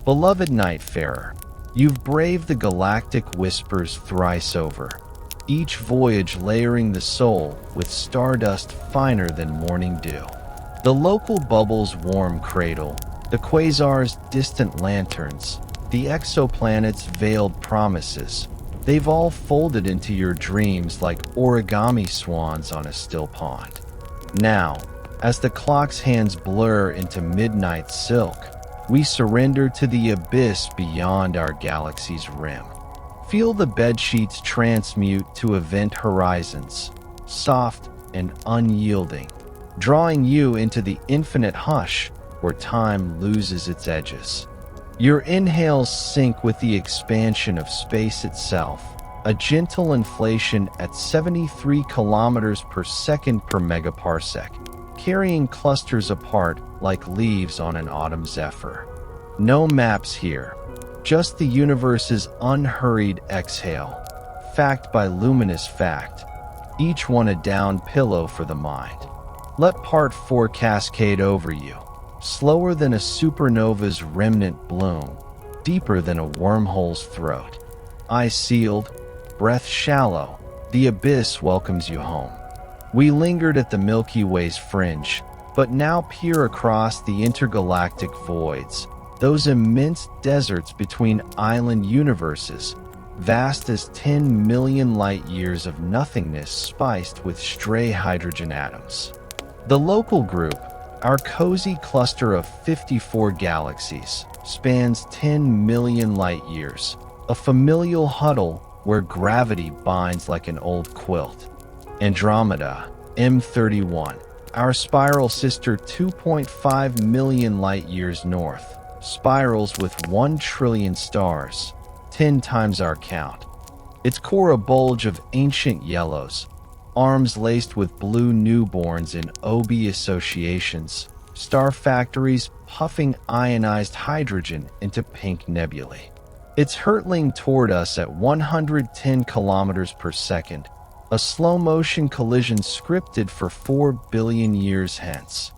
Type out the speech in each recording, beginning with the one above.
Beloved Nightfarer, you've braved the galactic whispers thrice over, each voyage layering the soul with stardust finer than morning dew. The local bubble's warm cradle, the quasars' distant lanterns, the exoplanets' veiled promises, they've all folded into your dreams like origami swans on a still pond. Now, as the clock's hands blur into midnight silk, we surrender to the abyss beyond our galaxy's rim. Feel the bedsheets transmute to event horizons, soft and unyielding, drawing you into the infinite hush where time loses its edges. Your inhales sync with the expansion of space itself, a gentle inflation at 73 kilometers per second per megaparsec, carrying clusters apart like leaves on an autumn zephyr. No maps here, just the universe's unhurried exhale, fact by luminous fact, each one a down pillow for the mind. Let part 4 cascade over you, slower than a supernova's remnant bloom, deeper than a wormhole's throat. Eyes sealed, breath shallow, the abyss welcomes you home. We lingered at the Milky Way's fringe, but now peer across the intergalactic voids, those immense deserts between island universes, vast as 10 million light-years of nothingness spiced with stray hydrogen atoms. The local group, our cozy cluster of 54 galaxies, spans 10 million light-years, a familial huddle where gravity binds like an old quilt. Andromeda, M31, our spiral sister 2.5 million light-years north, spirals with 1 trillion stars, 10 times our count. Its core a bulge of ancient yellows, arms laced with blue newborns in OB associations, star factories puffing ionized hydrogen into pink nebulae. It's hurtling toward us at 110 kilometers per second, a slow-motion collision scripted for 4 billion years hence.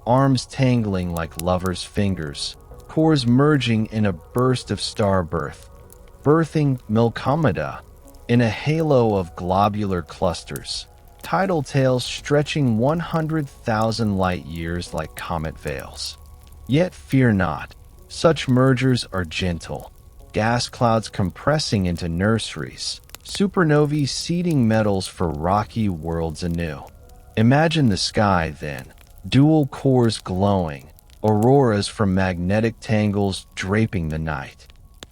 Arms tangling like lovers' fingers, cores merging in a burst of star birth, birthing Milkomeda in a halo of globular clusters, tidal tails stretching 100,000 light-years like comet veils. Yet fear not, such mergers are gentle, gas clouds compressing into nurseries, supernovae seeding metals for rocky worlds anew. Imagine the sky, then, dual cores glowing, auroras from magnetic tangles draping the night.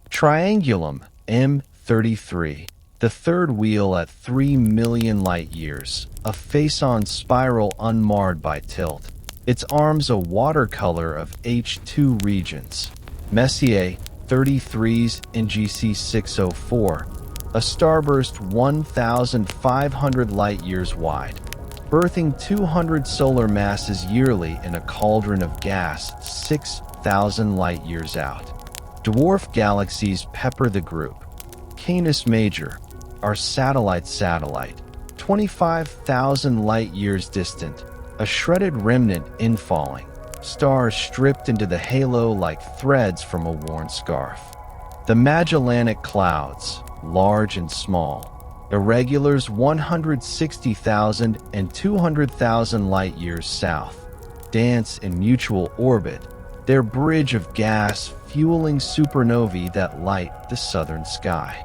Triangulum, M33, the third wheel at 3 million light-years, a face-on spiral unmarred by tilt, its arms a watercolor of H2 regions. Messier, 33's NGC 604, a starburst 1,500 light-years wide, birthing 200 solar masses yearly in a cauldron of gas 6,000 light-years out. Dwarf galaxies pepper the group. Canis Major, our satellite, 25,000 light-years distant, a shredded remnant infalling, stars stripped into the halo like threads from a worn scarf. The Magellanic Clouds, large and small, irregulars 160,000 and 200,000 light-years south, dance in mutual orbit, their bridge of gas fueling supernovae that light the southern sky.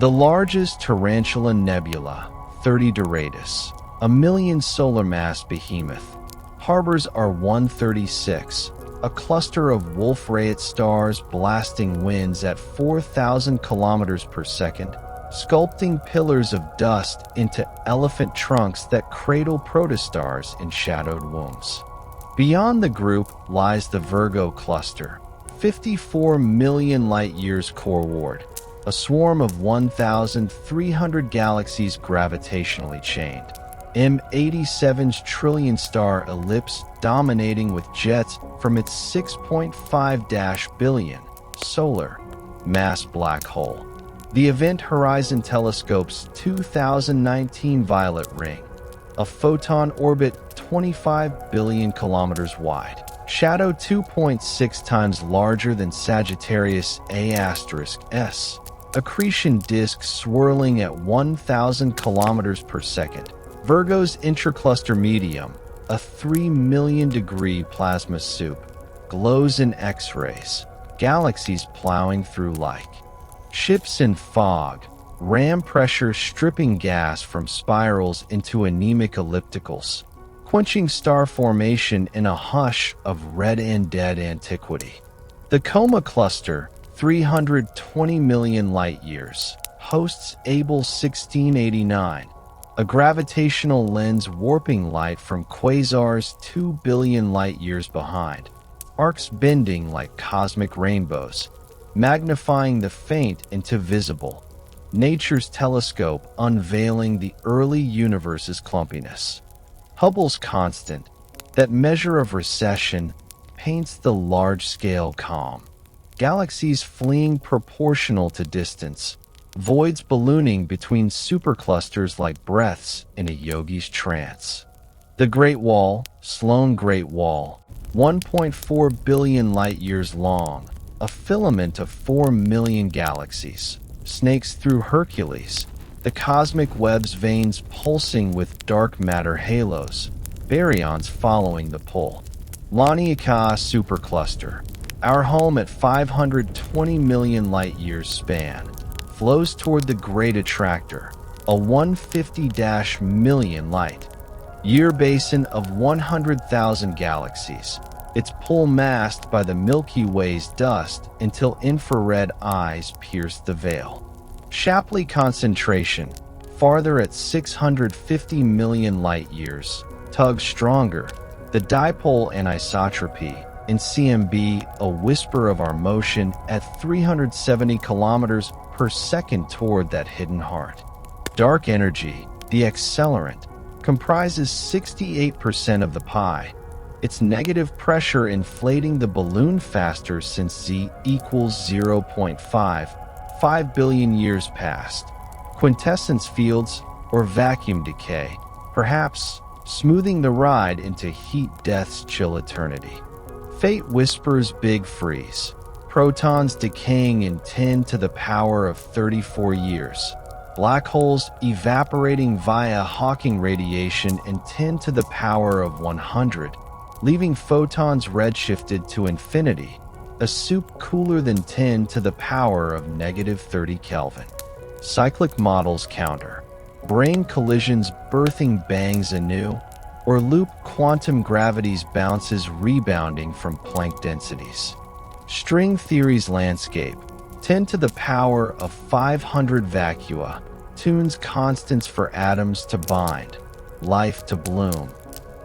The largest Tarantula Nebula, 30 Doradus, a 1 million solar mass behemoth, harbors our 136, a cluster of Wolf-Rayet stars blasting winds at 4,000 kilometers per second, sculpting pillars of dust into elephant trunks that cradle protostars in shadowed wombs. Beyond the group lies the Virgo cluster, 54 million light-years coreward, a swarm of 1,300 galaxies gravitationally chained. M87's trillion-star ellipse dominating with jets from its 6.5 billion solar mass black hole. The Event Horizon Telescope's 2019 Violet Ring, a photon orbit 25 billion kilometers wide, Shadow 2.6 times larger than Sagittarius A*S. Accretion disk swirling at 1,000 kilometers per second. Virgo's intercluster medium, a 3 million degree plasma soup, glows in X-rays. Galaxies plowing through like ships in fog. Ram pressure stripping gas from spirals into anemic ellipticals, quenching star formation in a hush of red and dead antiquity. The Coma Cluster, 320 million light-years, hosts Able 1689, a gravitational lens warping light from quasars 2 billion light-years behind, arcs bending like cosmic rainbows, magnifying the faint into visible. Nature's telescope unveiling the early universe's clumpiness. Hubble's constant, that measure of recession, paints the large-scale calm. Galaxies fleeing proportional to distance, voids ballooning between superclusters like breaths in a yogi's trance. The Great Wall, Sloan Great Wall, 1.4 billion light-years long, a filament of 4 million galaxies, snakes through Hercules, the cosmic web's veins pulsing with dark matter halos, baryons following the pull. Laniakea Supercluster, our home at 520 million light-years span, flows toward the Great Attractor, a 150-million light-year basin of 100,000 galaxies, its pull masked by the Milky Way's dust until infrared eyes pierce the veil. Shapley Concentration, farther at 650 million light-years, tugs stronger. The dipole anisotropy in CMB, a whisper of our motion at 370 kilometers per second toward that hidden heart. Dark energy, the accelerant, comprises 68% of the pie, its negative pressure inflating the balloon faster since Z equals 0.5 billion years past. Quintessence fields or vacuum decay, perhaps smoothing the ride into heat death's chill eternity. Fate whispers big freeze. Protons decaying in 10 to the power of 34 years. Black holes evaporating via Hawking radiation in 10 to the power of 100. Leaving photons redshifted to infinity, a soup cooler than 10 to the power of -30 Kelvin. Cyclic models counter. Brain collisions birthing bangs anew, or loop quantum gravity's bounces rebounding from Planck densities. String theory's landscape, 10 to the power of 500 vacua, tunes constants for atoms to bind, life to bloom.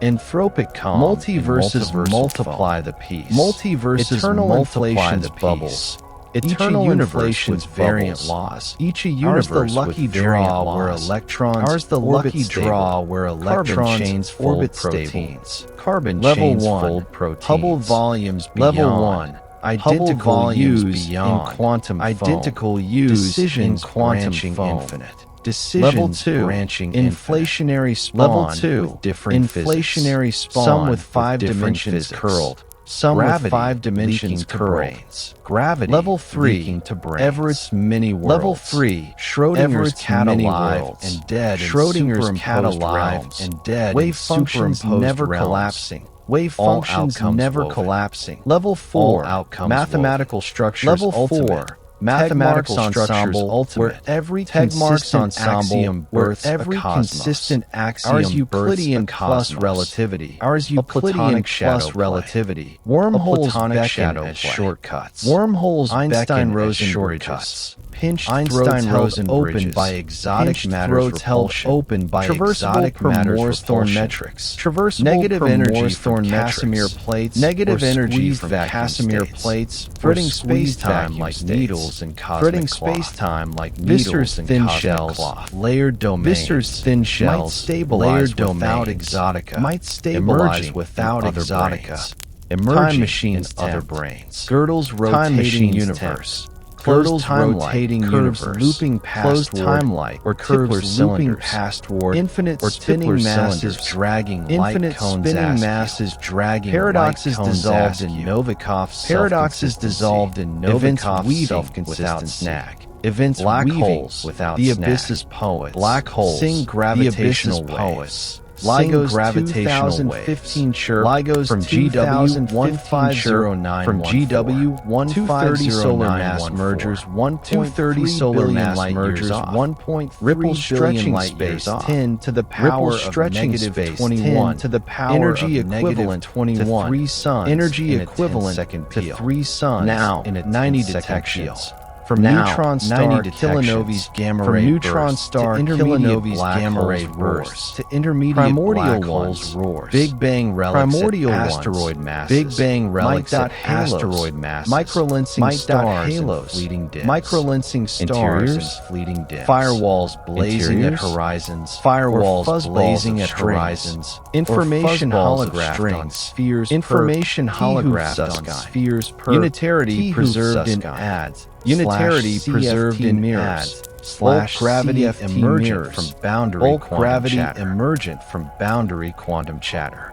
Anthropic calm, multiverses multiply the piece. Multiverses eternal inflation's bubbles. Eternal inflation's variant laws. Each a universe the lucky draw where electrons. Ours the lucky draw where electrons chains orbit proteins. Carbon chains fold proteins. Hubble volumes beyond. Level 1. Identical use beyond. In quantum identical use decisions in quantum foam. Infinite. Decisions level 2 branching inflationary spawn level 2 with different inflationary physics. Spawn some with 5 dimensions curled, some gravity with 5 dimensions curled. Gravity level 3 to brains. Everett's many worlds. Level 3 Schrodinger's cat alive and dead. Schrodinger's cat alive and dead. Wave functions never collapsing. Wave functions never collapsing. Level 4 outcomes mathematical structures. Level 4 mathematical structures ultimate, where every consistent axiom births every consistent axiom ours Euclidean plus relativity. Ours Euclidean plus relativity. Wormholes beckon as shortcuts. Wormholes Einstein-Rosen shortcuts. Pinched Einstein-Rosen opened by exotic matters held open by exotic matters Thorne metrics. Traversable negative energy from Casimir plates. Negative energy from Casimir plates. Threading space-time like needles and cosmic space-time like needles and thin shells. Layered domains. Viscer's thin shells might stabilize without exotica. Might stabilize without exotica. Emerging time machines other brains. Girdle's rotating universe. closed time rotating curves universe, looping past timelight, or curves looping pastward, infinite or spinning masses dragging infinite spinning masses dragging paradoxes dissolved in Novikov's paradoxes dissolved in Novikov's self-consistent snag. Events black holes without the abyss's poets. Black holes sing gravitational poets. LIGO's gravitational 2015 chirp LIGO's from GW 15091 from GW 130 solar mass mergers 1.230 solar mass mergers 1.3 ripple stretching light years 10 to the power of negative 21 to the power energy equivalent 21 to 3 suns energy equivalent to 3 suns now in a 90 detections. From neutron star kilonova gamma ray neutron star kilonova gamma ray bursts to intermediate primordial holes roars, Big Bang relics primordial at asteroid masses, Big Bang relics at asteroid masses, microlensing stars halos, fleeting dims, microlensing stars and fleeting dims, firewalls blazing at horizons, firewalls blazing at horizons, information holographed on spheres, information holographed on spheres, unitarity preserved in ads. Unitarity preserved in mirrors. Slash gravity emergent from boundary gravity emergent from boundary quantum chatter.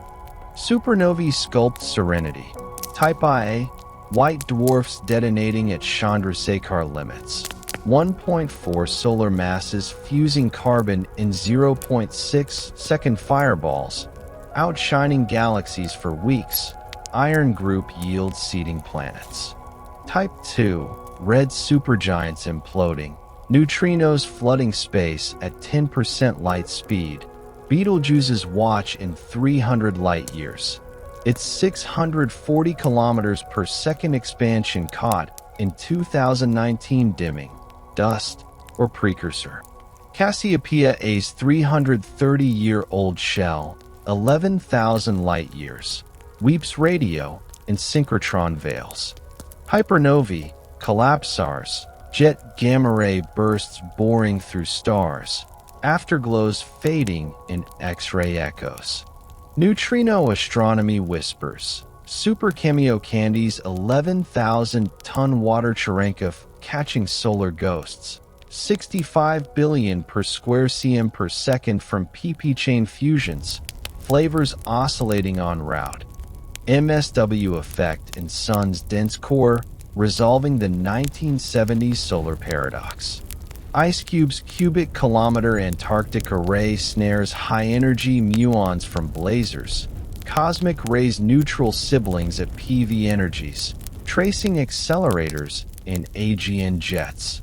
Supernovae sculpt serenity. Type Ia, white dwarfs detonating at Chandrasekhar limits. 1.4 solar masses fusing carbon in 0.6 second fireballs, outshining galaxies for weeks. Iron group yields seeding planets. Type 2. Red supergiants imploding, neutrinos flooding space at 10% light speed, Betelgeuse's watch in 300 light years. Its 640 kilometers per second expansion caught in 2019 dimming, dust, or precursor. Cassiopeia A's 330-year-old shell, 11,000 light years, weeps radio in synchrotron veils. Hypernovae, collapsars, jet gamma ray bursts boring through stars, afterglows fading in X-ray echoes. Neutrino astronomy whispers, super cameo candies 11,000-ton water Cherenkov catching solar ghosts, 65 billion per square cm per second from PP chain fusions, flavors oscillating en route. MSW effect in sun's dense core, resolving the 1970s solar paradox. IceCube's cubic kilometer Antarctic array snares high-energy muons from blazars, cosmic rays neutral siblings at PV energies, tracing accelerators in Aegean jets.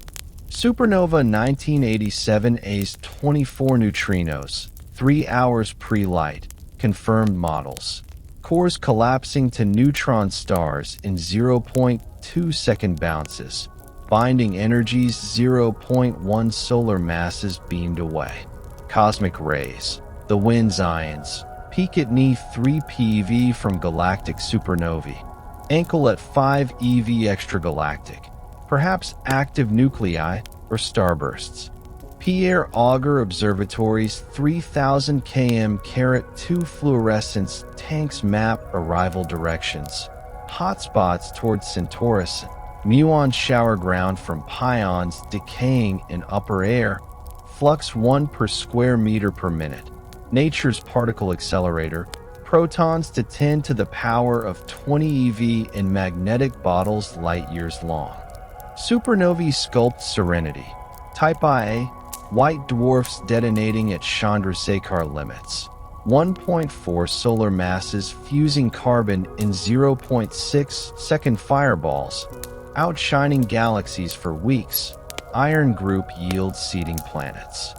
Supernova 1987 A's 24 neutrinos, 3 hours pre-light, confirmed models. Cores collapsing to neutron stars in 0.2 second bounces, binding energies 0.1 solar masses beamed away. Cosmic rays, the winds ions, peak at Ni 3 PeV from galactic supernovae, ankle at 5 EV extragalactic, perhaps active nuclei or starbursts. Pierre Auger Observatory's 3000 km 2 fluorescence tanks map arrival directions. Hotspots towards Centaurus, muon shower ground from pions decaying in upper air, flux 1 per square meter per minute. Nature's particle accelerator, protons to 10 to the power of 20 EV in magnetic bottles light years long. Supernovae sculpt serenity. Type Ia, white dwarfs detonating at Chandrasekhar limits. 1.4 solar masses fusing carbon in 0.6 second fireballs, outshining galaxies for weeks. Iron group yields seeding planets.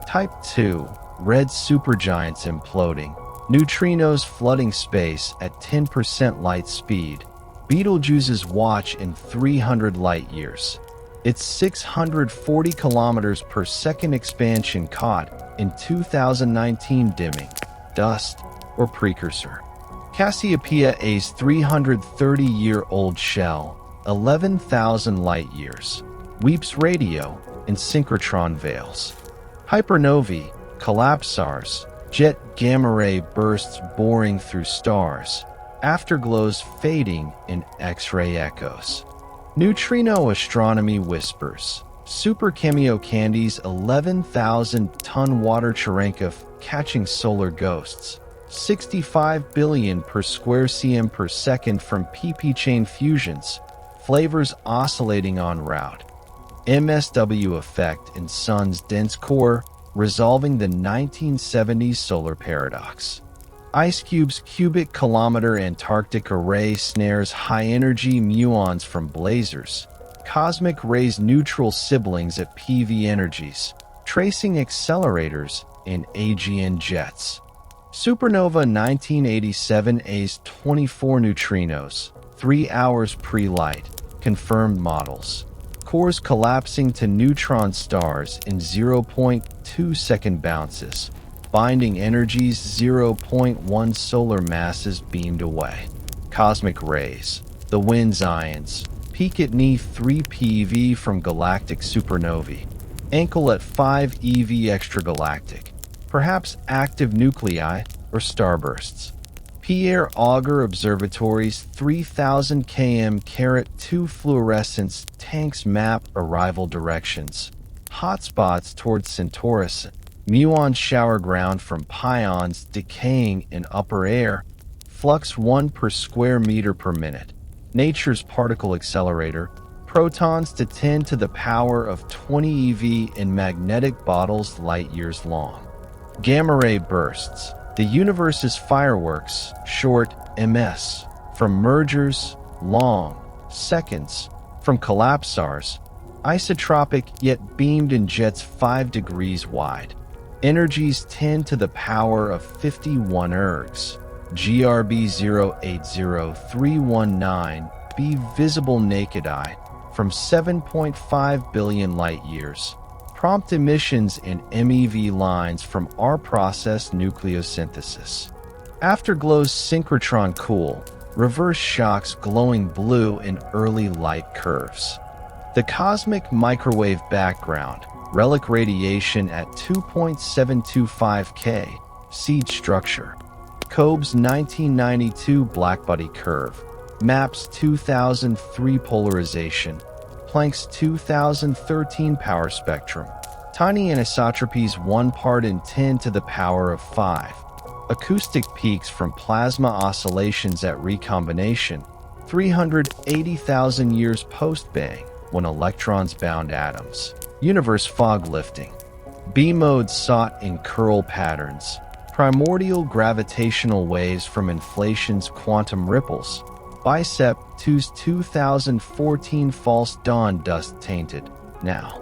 Type 2. Red supergiants imploding, neutrinos flooding space at 10% light speed, Betelgeuse's watch in 300 light years. Its 640 kilometers per second expansion caught in 2019 dimming, dust, or precursor. Cassiopeia A's 330-year-old shell, 11,000 light years, weeps radio in synchrotron veils. Hypernovae, collapsars, jet gamma ray bursts boring through stars, afterglows fading in X-ray echoes. Neutrino astronomy whispers. Super Cameo Candy's 11,000-ton water Cherenkov catching solar ghosts. 65 billion per square cm per second from PP chain fusions. Flavors oscillating en route. MSW effect in Sun's dense core, resolving the 1970s solar paradox. IceCube's cubic kilometer Antarctic array snares high-energy muons from blazars. Cosmic rays neutral siblings at PV energies, tracing accelerators in AGN jets. Supernova 1987A's 24 neutrinos, 3 hours pre-light, confirmed models. Cores collapsing to neutron stars in 0.2-second bounces. Binding energies 0.1 solar masses beamed away. Cosmic rays, the WINS ions, peak at Ni 3 PeV from galactic supernovae. Ankle at 5 EV extragalactic, perhaps active nuclei or starbursts. Pierre Auger Observatory's 3000 km 2 fluorescence tanks map arrival directions. Hotspots towards Centaurus. Muon shower ground from pions decaying in upper air. Flux 1 per square meter per minute. Nature's particle accelerator. Protons to 10 to the power of 20 eV in magnetic bottles light years long. Gamma ray bursts. The universe's fireworks, short ms. From mergers, long, seconds. From collapsars, isotropic yet beamed in jets 5 degrees wide. Energies 10 to the power of 51 ergs. GRB 080319 be visible naked eye from 7.5 billion light-years. Prompt emissions in MEV lines from our process nucleosynthesis. Afterglows synchrotron cool, reverse shocks glowing blue in early light curves. The cosmic microwave background, relic radiation at 2.725 K, seed structure. Cobb's 1992 blackbody curve, MAPS 2003 polarization, Planck's 2013 power spectrum, tiny anisotropies 1 part in 10 to the power of 5, acoustic peaks from plasma oscillations at recombination, 380,000 years post-bang when electrons bound atoms, universe fog lifting, B-modes sought in curl patterns, primordial gravitational waves from inflation's quantum ripples, Bicep 2's 2014 false dawn dust tainted, now.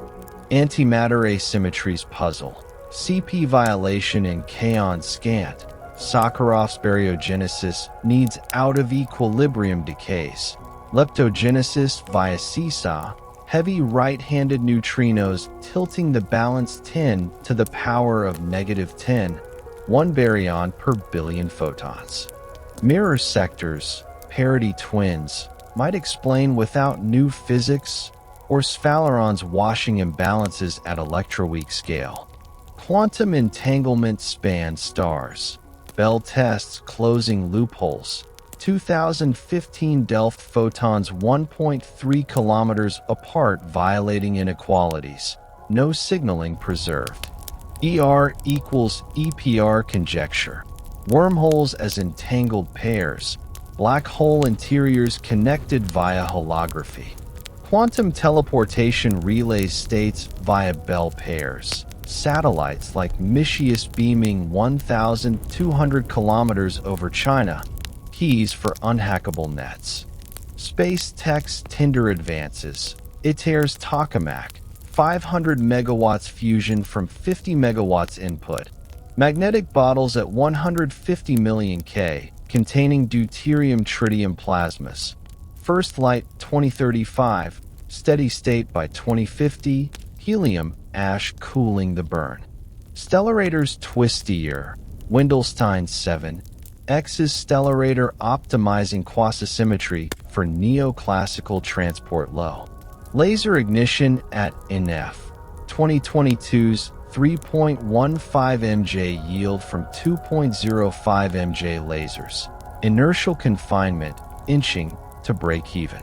Antimatter asymmetries puzzle, CP violation in kaon scant, Sakharov's baryogenesis needs out-of-equilibrium decays, leptogenesis via seesaw, heavy right-handed neutrinos tilting the balance 10 to the power of -10, 1 baryon per billion photons. Mirror sectors, parity twins, might explain without new physics or Sphaleron's washing imbalances at electroweak scale. Quantum entanglement spans stars. Bell tests closing loopholes. 2015 Delft photons 1.3 kilometers apart violating inequalities. No signaling preserved. ER equals EPR conjecture. Wormholes as entangled pairs. Black hole interiors connected via holography. Quantum teleportation relays states via Bell pairs. Satellites like Mischius beaming 1,200 kilometers over China. Keys for unhackable nets. Space Tech's Tinder advances. ITER's tokamak. 500 megawatts fusion from 50 megawatts input. Magnetic bottles at 150 million K. Containing deuterium tritium plasmas. First light 2035, steady state by 2050, helium ash cooling the burn. Stellarator's twistier, Wendelstein 7, X's stellarator optimizing quasisymmetry for neoclassical transport low. Laser ignition at NF, 2022's 3.15 MJ yield from 2.05 MJ lasers. Inertial confinement, inching to break even.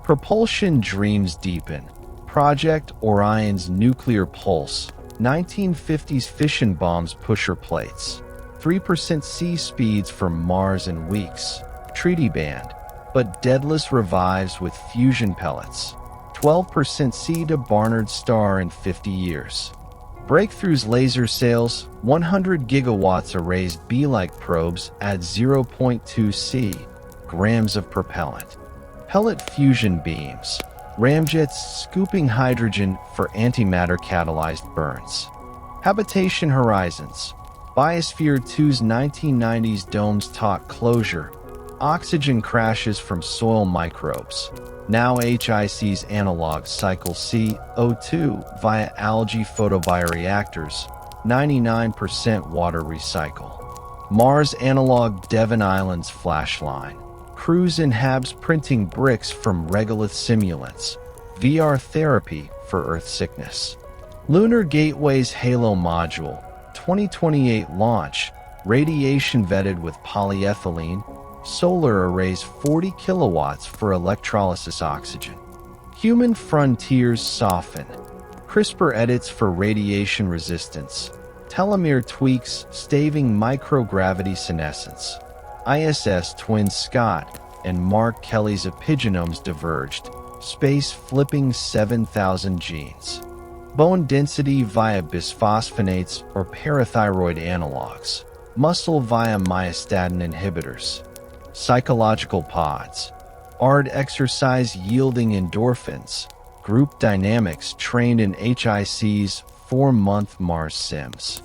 Propulsion dreams deepen. Project Orion's nuclear pulse, 1950s fission bombs pusher plates, 3% sea speeds for Mars in weeks, treaty banned, but Daedalus revives with fusion pellets, 12% sea to Barnard star in 50 years. Breakthroughs laser sails, 100 gigawatts erased B-like probes add 0.2 c grams of propellant. Pellet fusion beams, ramjets scooping hydrogen for antimatter catalyzed burns. Habitation horizons, Biosphere 2's 1990s domes taught closure, oxygen crashes from soil microbes. Now HIC's analog cycle CO2 via algae photobioreactors, 99% water recycle. Mars analog Devon Islands flash line. Crews in Habs printing bricks from regolith simulants. VR therapy for Earth sickness. Lunar Gateway's Halo module, 2028 launch, radiation vetted with polyethylene. Solar arrays 40 kilowatts for electrolysis oxygen. Human frontiers soften. CRISPR edits for radiation resistance. Telomere tweaks staving microgravity senescence. ISS twins Scott and Mark Kelly's epigenomes diverged, space flipping 7,000 genes. Bone density via bisphosphonates or parathyroid analogs. Muscle via myostatin inhibitors. Psychological pods. ARD exercise yielding endorphins. Group dynamics trained in HIC's 4-month Mars sims.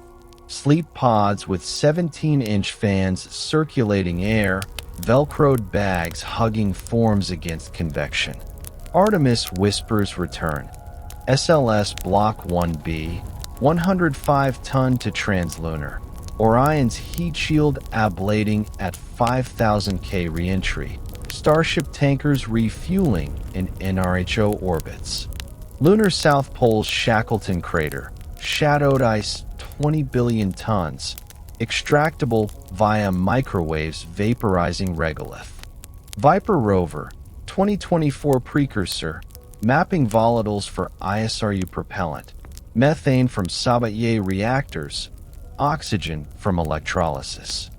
Sleep pods with 17-inch fans circulating air, velcroed bags hugging forms against convection. Artemis whispers return. SLS Block 1B, 105-ton to translunar. Orion's heat shield ablating at 5,000 K reentry. Starship tankers refueling in NRHO orbits. Lunar South Pole's Shackleton crater. Shadowed ice 20 billion tons. Extractable via microwaves vaporizing regolith. Viper rover, 2024 precursor. Mapping volatiles for ISRU propellant. Methane from Sabatier reactors. Oxygen from electrolysis.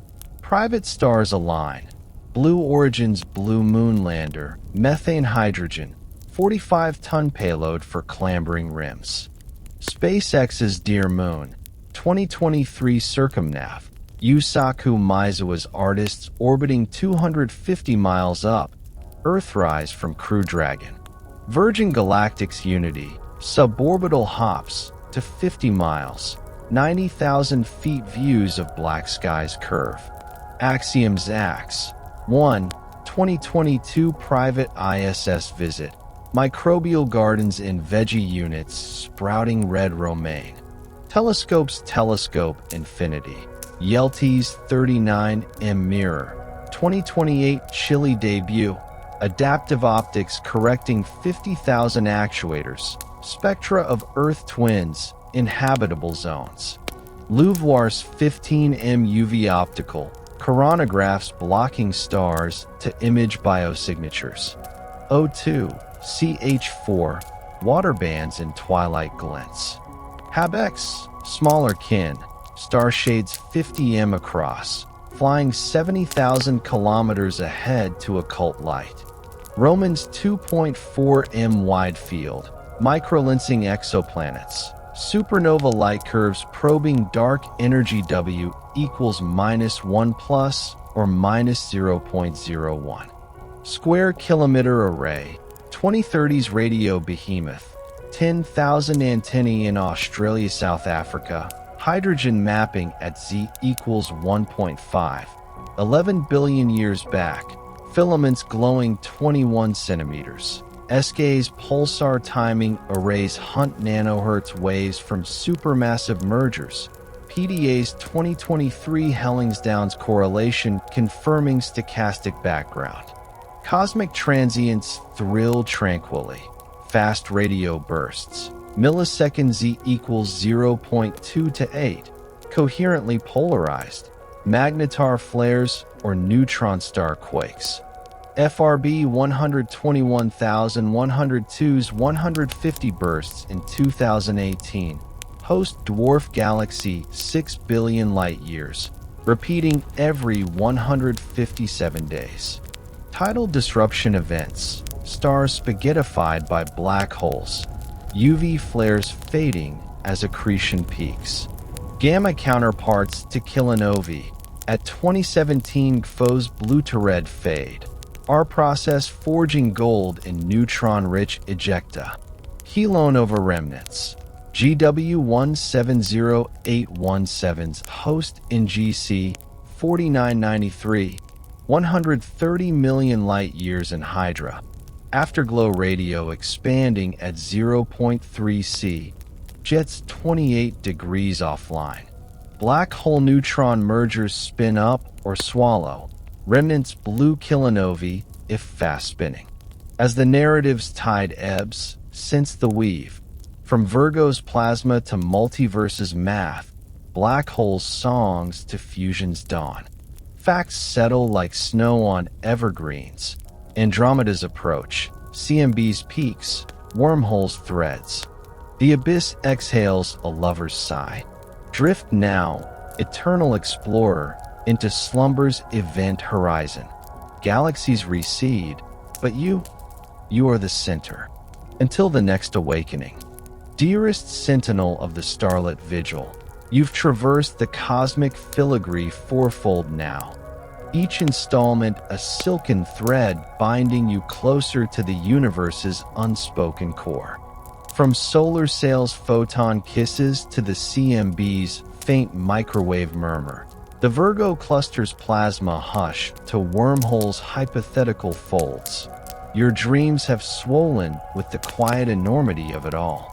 Private stars align. Blue Origin's Blue Moon lander, methane hydrogen, 45-ton payload for clambering rims. SpaceX's Dear Moon, 2023 circumnav, Yusaku Maezawa's artists orbiting 250 miles up, Earthrise from Crew Dragon. Virgin Galactic's Unity, suborbital hops to 50 miles. 90,000 feet views of black skies curve. Axiom's AX 1, 2022 private ISS visit. Microbial gardens in veggie units sprouting red romaine. Telescope's Telescope Infinity. Yelty's 39M mirror. 2028 Chile debut. Adaptive optics correcting 50,000 actuators. Spectra of Earth twins. Inhabitable zones. Louvoir's 15M UV optical, coronagraphs blocking stars to image biosignatures. O2, CH4, water bands in twilight glints. HabX, smaller kin, starshades 50M across, flying 70,000 kilometers ahead to occult light. Roman's 2.4M wide field, microlensing exoplanets. Supernova light curves probing dark energy W equals -1 plus or -0.01. Square kilometer array, 2030s radio behemoth, 10,000 antennae in Australia, South Africa, hydrogen mapping at Z equals 1.5, 11 billion years back, filaments glowing 21 centimeters. SK's pulsar timing arrays hunt nanohertz waves from supermassive mergers. PDA's 2023 Hellingsdown's correlation confirming stochastic background. Cosmic transients thrill tranquilly. Fast radio bursts. Millisecond Z equals 0.2 to 8. Coherently polarized. Magnetar flares or neutron star quakes. FRB 121,102's 150 bursts in 2018 host dwarf galaxy 6 billion light-years, repeating every 157 days. Tidal disruption events, stars spaghettified by black holes, UV flares fading as accretion peaks. Gamma counterparts to kilinovae at 2017 GFO's blue to red fade. Our process forging gold in neutron-rich ejecta. Kilonova remnants. GW170817's host in GC 4993, 130 million light-years in Hydra. Afterglow radio expanding at 0.3 C. Jets 28 degrees offline. Black hole neutron mergers spin up or swallow. Remnants blue kilinovae if fast spinning. As the narrative's tide ebbs, since the weave. From Virgo's plasma to multiverse's math, black holes' songs to fusion's dawn. Facts settle like snow on evergreens. Andromeda's approach, CMB's peaks, wormholes threads. The abyss exhales a lover's sigh. Drift now, eternal explorer, into slumber's event horizon. Galaxies recede, but you are the center. Until the next awakening. Dearest sentinel of the starlit vigil, you've traversed the cosmic filigree fourfold now. Each installment a silken thread binding you closer to the universe's unspoken core. From solar sails' photon kisses to the CMB's faint microwave murmur, the Virgo cluster's plasma hush to wormholes' hypothetical folds. Your dreams have swollen with the quiet enormity of it all.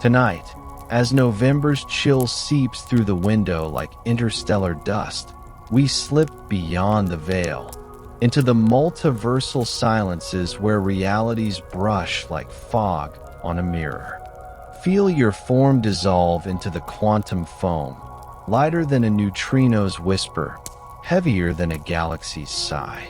Tonight, as November's chill seeps through the window like interstellar dust, we slip beyond the veil, into the multiversal silences where realities brush like fog on a mirror. Feel your form dissolve into the quantum foam, lighter than a neutrino's whisper, heavier than a galaxy's sigh.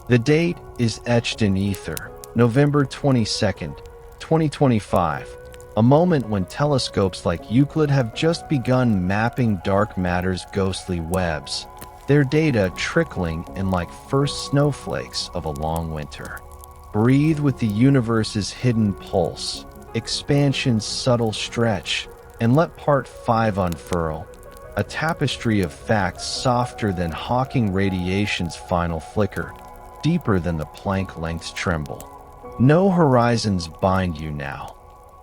The date is etched in ether, November 22nd, 2025. A moment when telescopes like Euclid have just begun mapping dark matter's ghostly webs, their data trickling in like first snowflakes of a long winter. Breathe with the universe's hidden pulse, expansion's subtle stretch, and let part 5 unfurl, a tapestry of facts softer than Hawking radiation's final flicker, deeper than the Planck length's tremble. No horizons bind you now.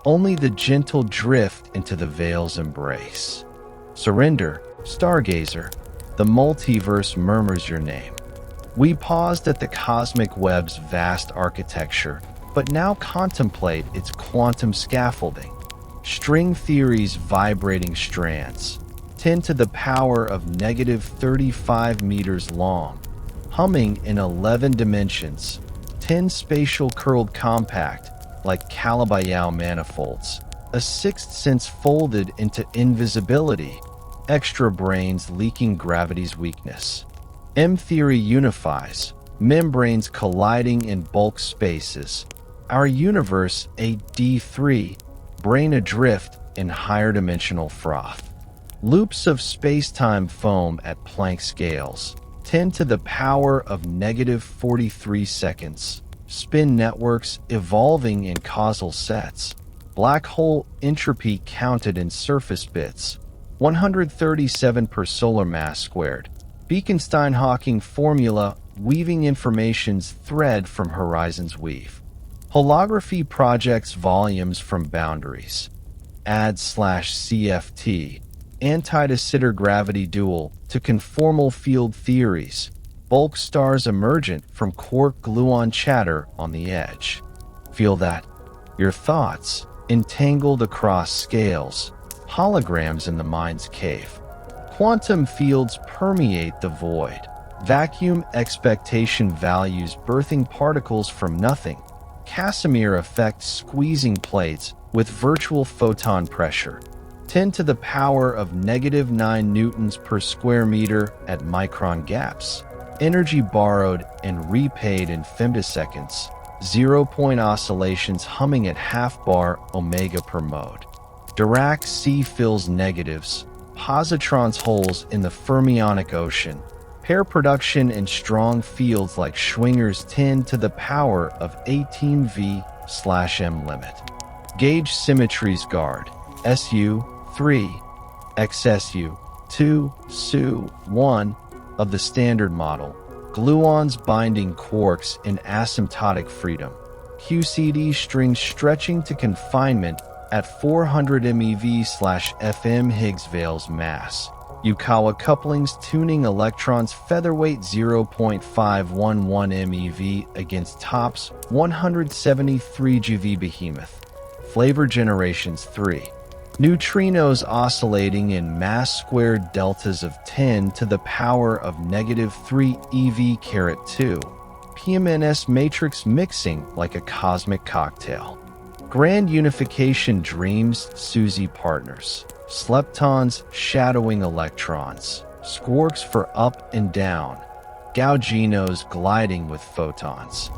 Only the gentle drift into the veil's embrace. Surrender, stargazer, the multiverse murmurs your name. We paused at the cosmic web's vast architecture, but now contemplate its quantum scaffolding. String theory's vibrating strands, 10 to the power of negative 35 meters long, humming in 11 dimensions, 10 spatial curled compact, like Calabi-Yau manifolds, a sixth sense folded into invisibility, extra brains leaking gravity's weakness. M-theory unifies, membranes colliding in bulk spaces, our universe a D3, brain adrift in higher dimensional froth. Loops of space-time foam at Planck scales, 10 to the power of negative 43 seconds. Spin networks evolving in causal sets. Black hole entropy counted in surface bits. 137 per solar mass squared. Beakenstein-Hawking formula weaving information's thread from horizon's weave. Holography projects volumes from boundaries. Add/CFT. Anti-de Sitter gravity dual to conformal field theories. Bulk stars emergent from quark-gluon chatter on the edge. Feel that? Your thoughts, entangled across scales, holograms in the mind's cave. Quantum fields permeate the void. Vacuum expectation values birthing particles from nothing. Casimir effect squeezing plates with virtual photon pressure. 10 to the power of negative 9 newtons per square meter at micron gaps. Energy borrowed and repaid in femtoseconds. 0-point oscillations humming at half-bar omega per mode. Dirac C fills negatives. Positrons holes in the fermionic ocean. Pair production in strong fields like Schwinger's 10 to the power of 18V/m limit. Gauge symmetries guard. SU3, XSU2, SU1 of the standard model. Gluons binding quarks in asymptotic freedom. QCD strings stretching to confinement at 400 MeV/FM Higgs Veils mass. Yukawa couplings tuning electrons featherweight 0.511 MeV against TOPS 173 GeV behemoth. Flavor generations 3. Neutrinos oscillating in mass squared deltas of 10 to the power of -3 eV/2. PMNS matrix mixing like a cosmic cocktail. Grand unification dreams, SUSY partners. Sleptons shadowing electrons. Squarks for up and down. Gauginos gliding with photons.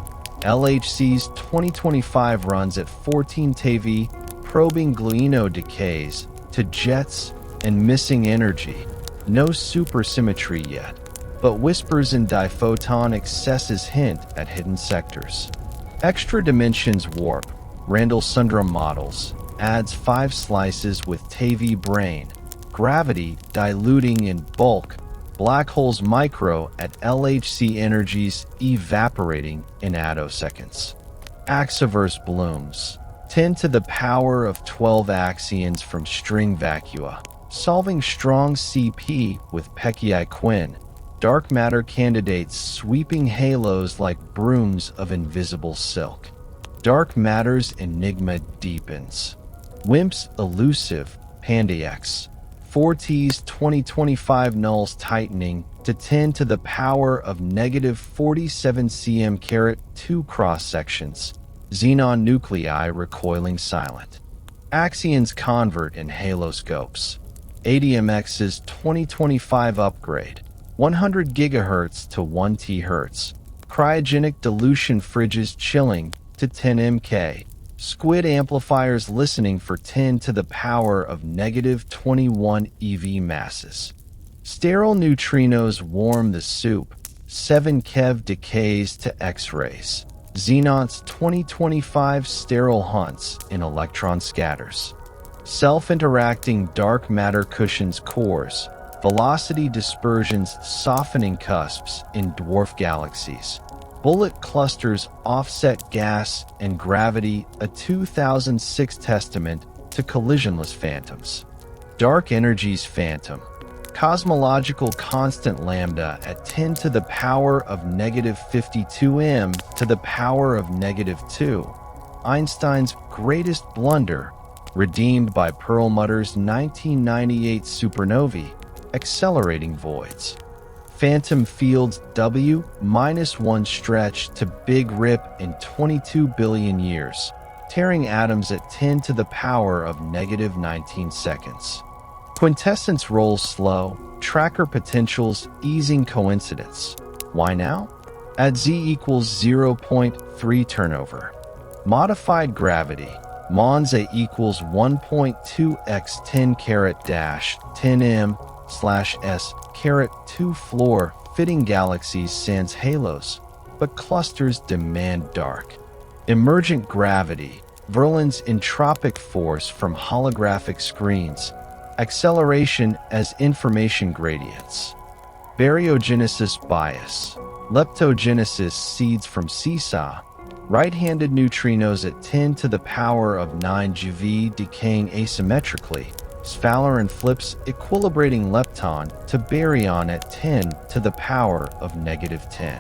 LHC's 2025 runs at 14 TeV, probing gluino decays to jets and missing energy. No supersymmetry yet, but whispers in diphoton excesses hint at hidden sectors. Extra dimensions warp. Randall-Sundrum models adds 5 slices with TeV brain. Gravity diluting in bulk. Black holes micro at LHC energies evaporating in attoseconds. Axiverse blooms. 10 to the power of 12 axions from string vacua. Solving strong CP with Pecci Quinn. Dark matter candidates sweeping halos like brooms of invisible silk. Dark matter's enigma deepens. WIMP's elusive, PandaX. 4T's 2025 nulls tightening to 10 to the power of -47 cm2 cross-sections. Xenon nuclei recoiling silent. Axions convert in haloscopes. ADMX's 2025 upgrade. 100 GHz to 1 THz. Cryogenic dilution fridges chilling to 10 MK. Squid amplifiers listening for 10 to the power of -21 eV masses. Sterile neutrinos warm the soup. 7 keV decays to X-rays. Xenon's 2025 sterile hunts in electron scatters. Self-interacting dark matter cushions cores. Velocity dispersions softening cusps in dwarf galaxies. Bullet clusters offset gas and gravity, a 2006 testament to collisionless phantoms. Dark energies phantom. Cosmological constant lambda at 10 to the power of -52 m to the power of -2. Einstein's greatest blunder, redeemed by Perlmutter's 1998 supernovae, accelerating voids. Phantom fields W-1 stretch to Big Rip in 22 billion years, tearing atoms at 10 to the power of -19 seconds. Quintessence rolls slow, tracker potentials easing coincidence. Why now? At Z equals 0.3 turnover. Modified gravity. Monza equals 1.2 x 10 10 m/s/2 floor fitting galaxies sans halos, but clusters demand dark. Emergent gravity. Verlin's entropic force from holographic screens. Acceleration as information gradients. Baryogenesis bias. Leptogenesis seeds from seesaw. Right-handed neutrinos at 10 to the power of 9 GeV decaying asymmetrically. Sphaler flips equilibrating lepton to baryon at 10 to the power of -10.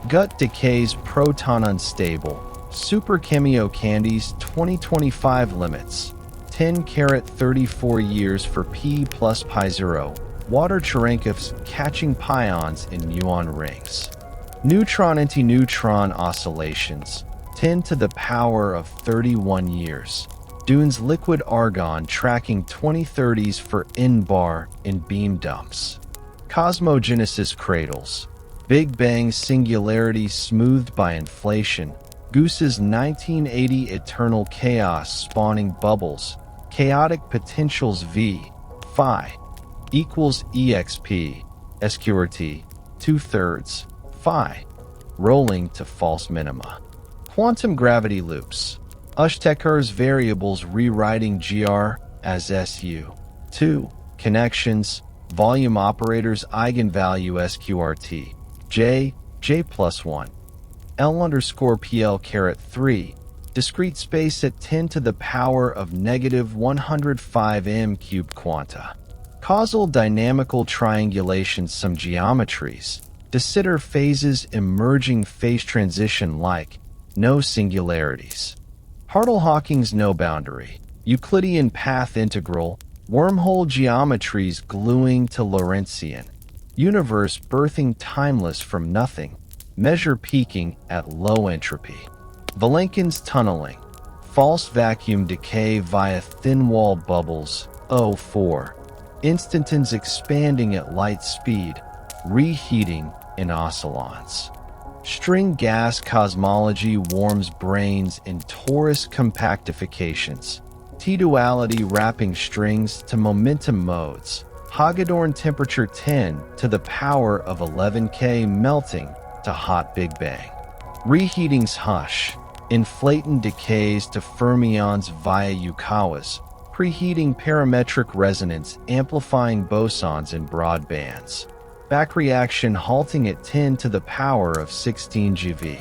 Gut decays proton unstable. Super Chemio Candy's 2025 limits. 10 34 years for P plus pi0. Water Cherenkov's catching pions in muon rings. Neutron-antineutron oscillations. 10 to the power of 31 years. Dune's liquid argon tracking 2030s for N-bar in beam dumps. Cosmogenesis cradles. Big Bang singularity smoothed by inflation. Goose's 1980 eternal chaos spawning bubbles. Chaotic potentials V phi equals exp sqrt 2/3 phi rolling to false minima. Quantum gravity loops. Ushtekar's variables rewriting GR as SU. 2. Connections. Volume operators eigenvalue SQRT. J plus 1. L underscore PL caret 3. Discrete space at 10 to the power of negative 105 m cubed quanta. Causal dynamical triangulation. Some geometries. De Sitter phases emerging phase transition like no singularities. Hartle-Hawking's no boundary. Euclidean path integral. Wormhole geometries gluing to Lorentzian. Universe birthing timeless from nothing. Measure peaking at low entropy. Vilenkin's tunneling. False vacuum decay via thin wall bubbles. 04. Instantons expanding at light speed. Reheating in oscillons. String gas cosmology warms brains in torus compactifications. T-duality wrapping strings to momentum modes. Hagedorn temperature 10 to the power of 11K melting to hot Big Bang. Reheating's hush. Inflaton decays to fermions via Yukawas. Preheating parametric resonance amplifying bosons in broad bands. Back reaction halting at 10 to the power of 16 GeV.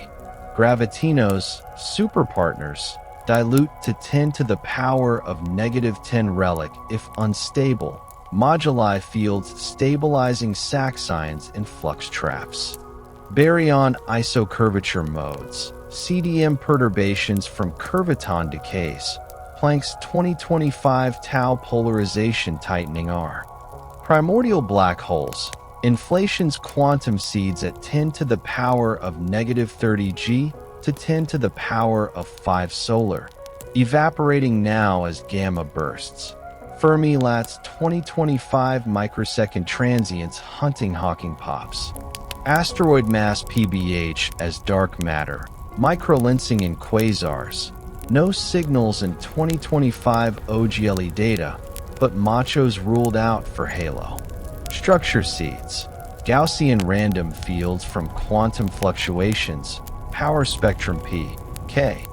Gravitinos, superpartners, dilute to 10 to the power of negative 10 relic if unstable. Moduli fields stabilizing Saxions in flux traps. Baryon isocurvature modes. CDM perturbations from curvaton decays. Planck's 2025 tau polarization tightening R. Primordial black holes. Inflation's quantum seeds at 10 to the power of negative 30 G to 10 to the power of 5 solar. Evaporating now as gamma bursts. Fermi-Lat's 2025 microsecond transients hunting Hawking pops. Asteroid mass PBH as dark matter. Microlensing in quasars. No signals in 2025 OGLE data, but machos ruled out for Halo. Structure seeds. Gaussian random fields from quantum fluctuations. Power spectrum P, K,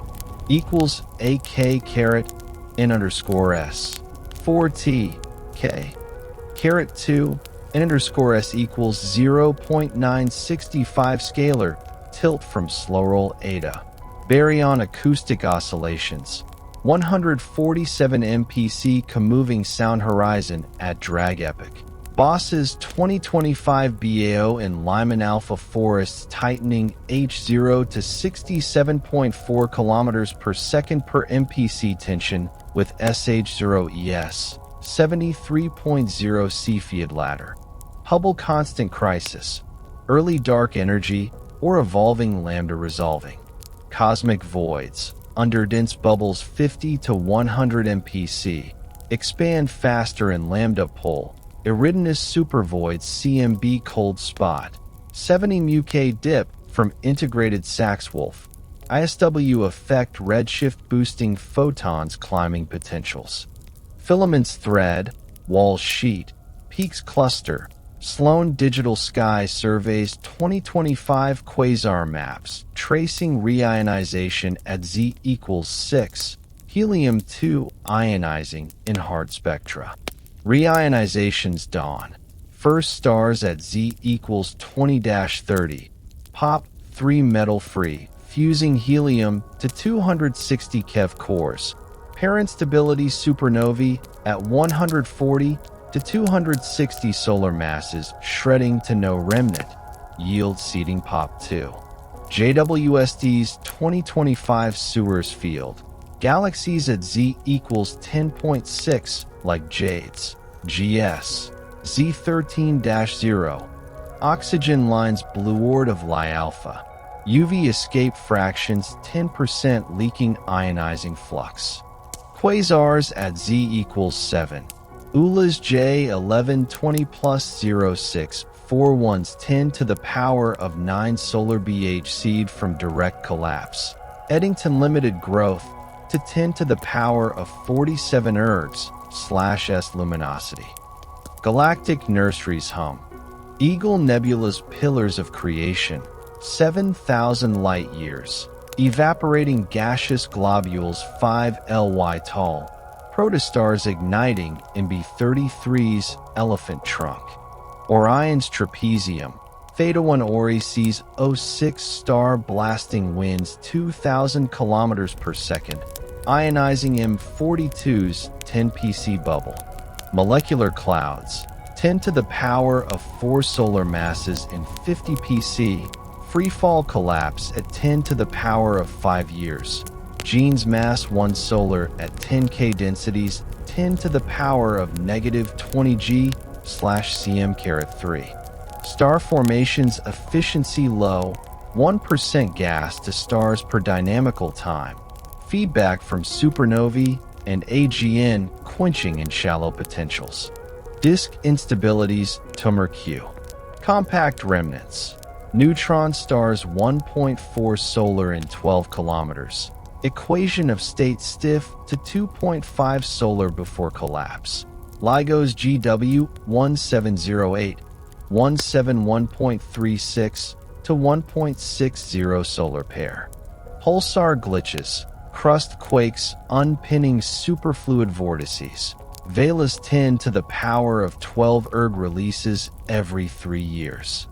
equals AK caret N underscore S. 4T, K, caret 2, N underscore S equals 0.965 scalar, tilt from slow roll eta. Baryon acoustic oscillations. 147 MPC comoving sound horizon at drag epoch. Boss's 2025 BAO in Lyman Alpha forests tightening H0 to 67.4 kilometers per second per MPC tension with SH0ES 73.0 Cepheid ladder. Hubble constant crisis. Early dark energy or evolving lambda resolving. Cosmic voids. Underdense bubbles 50 to 100 MPC. Expand faster in lambda pole. Eridanus supervoids CMB cold spot. 70 μK dip from integrated Sachs-Wolf. ISW effect redshift boosting photons climbing potentials. Filaments thread, walls sheet, peaks cluster. Sloan Digital Sky surveys 2025 quasar maps, tracing reionization at Z equals 6. Helium-2 ionizing in hard spectra. Reionization's dawn. First stars at Z equals 20-30. Pop 3 metal-free, fusing helium to 260 keV cores. Parent stability supernovae at 140 to 260 solar masses, shredding to no remnant. Yield seeding Pop 2. JWST's 2025 Sewers field. Galaxies at Z equals 10.6, like Jades. GS. Z13-0. Oxygen lines bluord of Lie Alpha. UV escape fractions 10% leaking ionizing flux. Quasars at Z equals 7. ULA's J1120 plus 06 41's 10 to the power of 9 solar BH seed from direct collapse. Eddington limited growth to 10 to the power of 47 ergs/s luminosity. Galactic Nurseries hum. Eagle Nebula's pillars of creation, 7,000 light-years. Evaporating gaseous globules 5 ly tall. Protostars igniting in B33's elephant trunk. Orion's trapezium. Theta 1 Orices 06 star blasting winds 2,000 kilometers per second. Ionizing M42's 10 pc bubble. Molecular clouds. 10 to the power of 4 solar masses in 50 pc. Freefall collapse at 10 to the power of 5 years. Genes mass 1 solar at 10K densities 10 to the power of negative 20G/cm3. Star formations efficiency low, 1% gas to stars per dynamical time. Feedback from supernovae and AGN quenching in shallow potentials. Disk instabilities to Mercury. Compact remnants. Neutron stars 1.4 solar in 12 kilometers. Equation of state stiff to 2.5 solar before collapse. LIGO's GW 1708, 171.36 to 1.60 solar pair. Pulsar glitches, crust quakes, unpinning superfluid vortices. Velas 10 to the power of 12 erg releases every 3 years.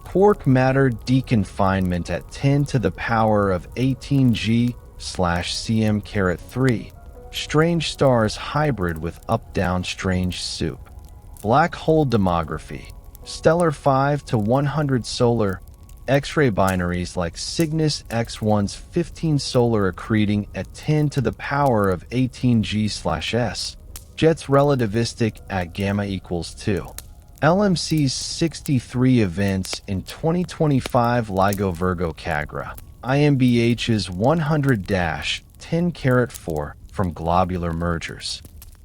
Quark matter deconfinement at 10 to the power of 18G/cm3. Strange stars hybrid with up-down strange soup. Black hole demography. Stellar 5 to 100 solar. X-ray binaries like Cygnus X1's 15 solar accreting at 10 to the power of 18G/s. Jets relativistic at gamma equals 2. LMC's 63 events in 2025 LIGO Virgo Cagra. IMBH's 100-10-4 from globular mergers.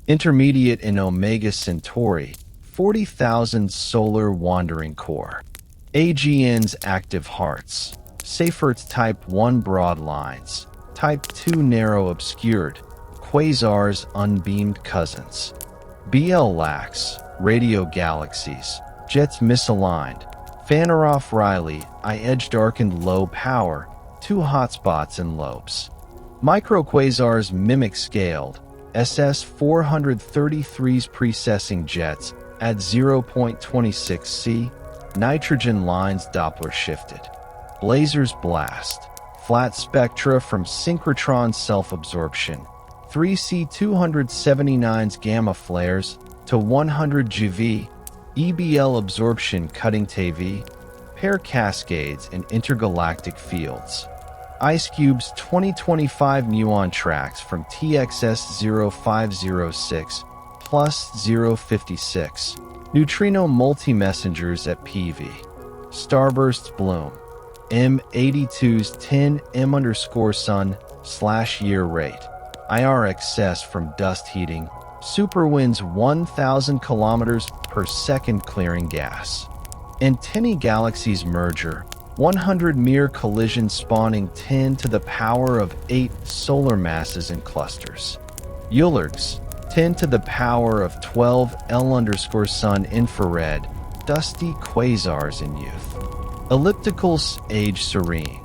Intermediate in Omega Centauri, 40,000 solar wandering core. AGN's active hearts. Seyfert's Type 1 broad lines. Type 2 narrow obscured. Quasars unbeamed cousins. BL lax. Radio galaxies. Jets misaligned. Fanaroff-Riley, I-edge darkened low power. 2 hotspots and lobes. Microquasars mimic scaled. SS-433's precessing jets at 0.26 C. Nitrogen lines Doppler shifted. Blazers blast. Flat spectra from synchrotron self-absorption. 3C279's gamma flares to 100 GeV. EBL absorption cutting TeV. Pair cascades in intergalactic fields. IceCube's 2025 muon tracks from TXS 0506 plus 056. Neutrino multi-messengers at PV. Starbursts bloom. M82's 10m_sun/year rate. IR excess from dust heating. Superwinds 1,000 kilometers per second clearing gas. Antennae galaxies merger. 100 mere collision spawning 10 to the power of 8 solar masses in clusters. Euler's 10 to the power of 12 L_sun infrared, dusty quasars in youth. Ellipticals age serene.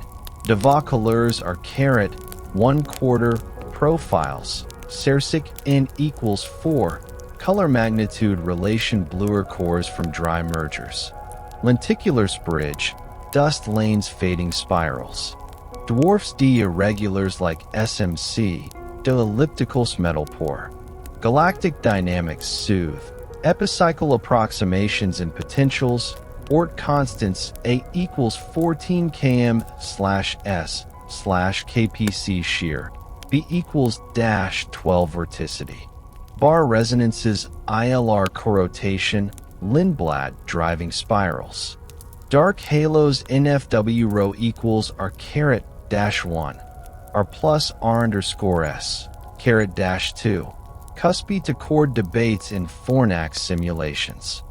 Devaccoleurs are carat 1/4 profiles. Cersic N equals 4. Color magnitude relation bluer cores from dry mergers. Lenticular spridge. Dust lanes fading spirals. Dwarfs D irregulars like SMC. De ellipticals metal pore. Galactic dynamics soothe. Epicycle approximations and potentials. Oort constants A equals 14 km/s/kpc shear. B equals -12 vorticity. Bar resonances ILR corotation. Lindblad driving spirals. Dark halos NFW rho equals are -1. R plus R_s. -2. Cuspy to chord debates in Fornax simulations.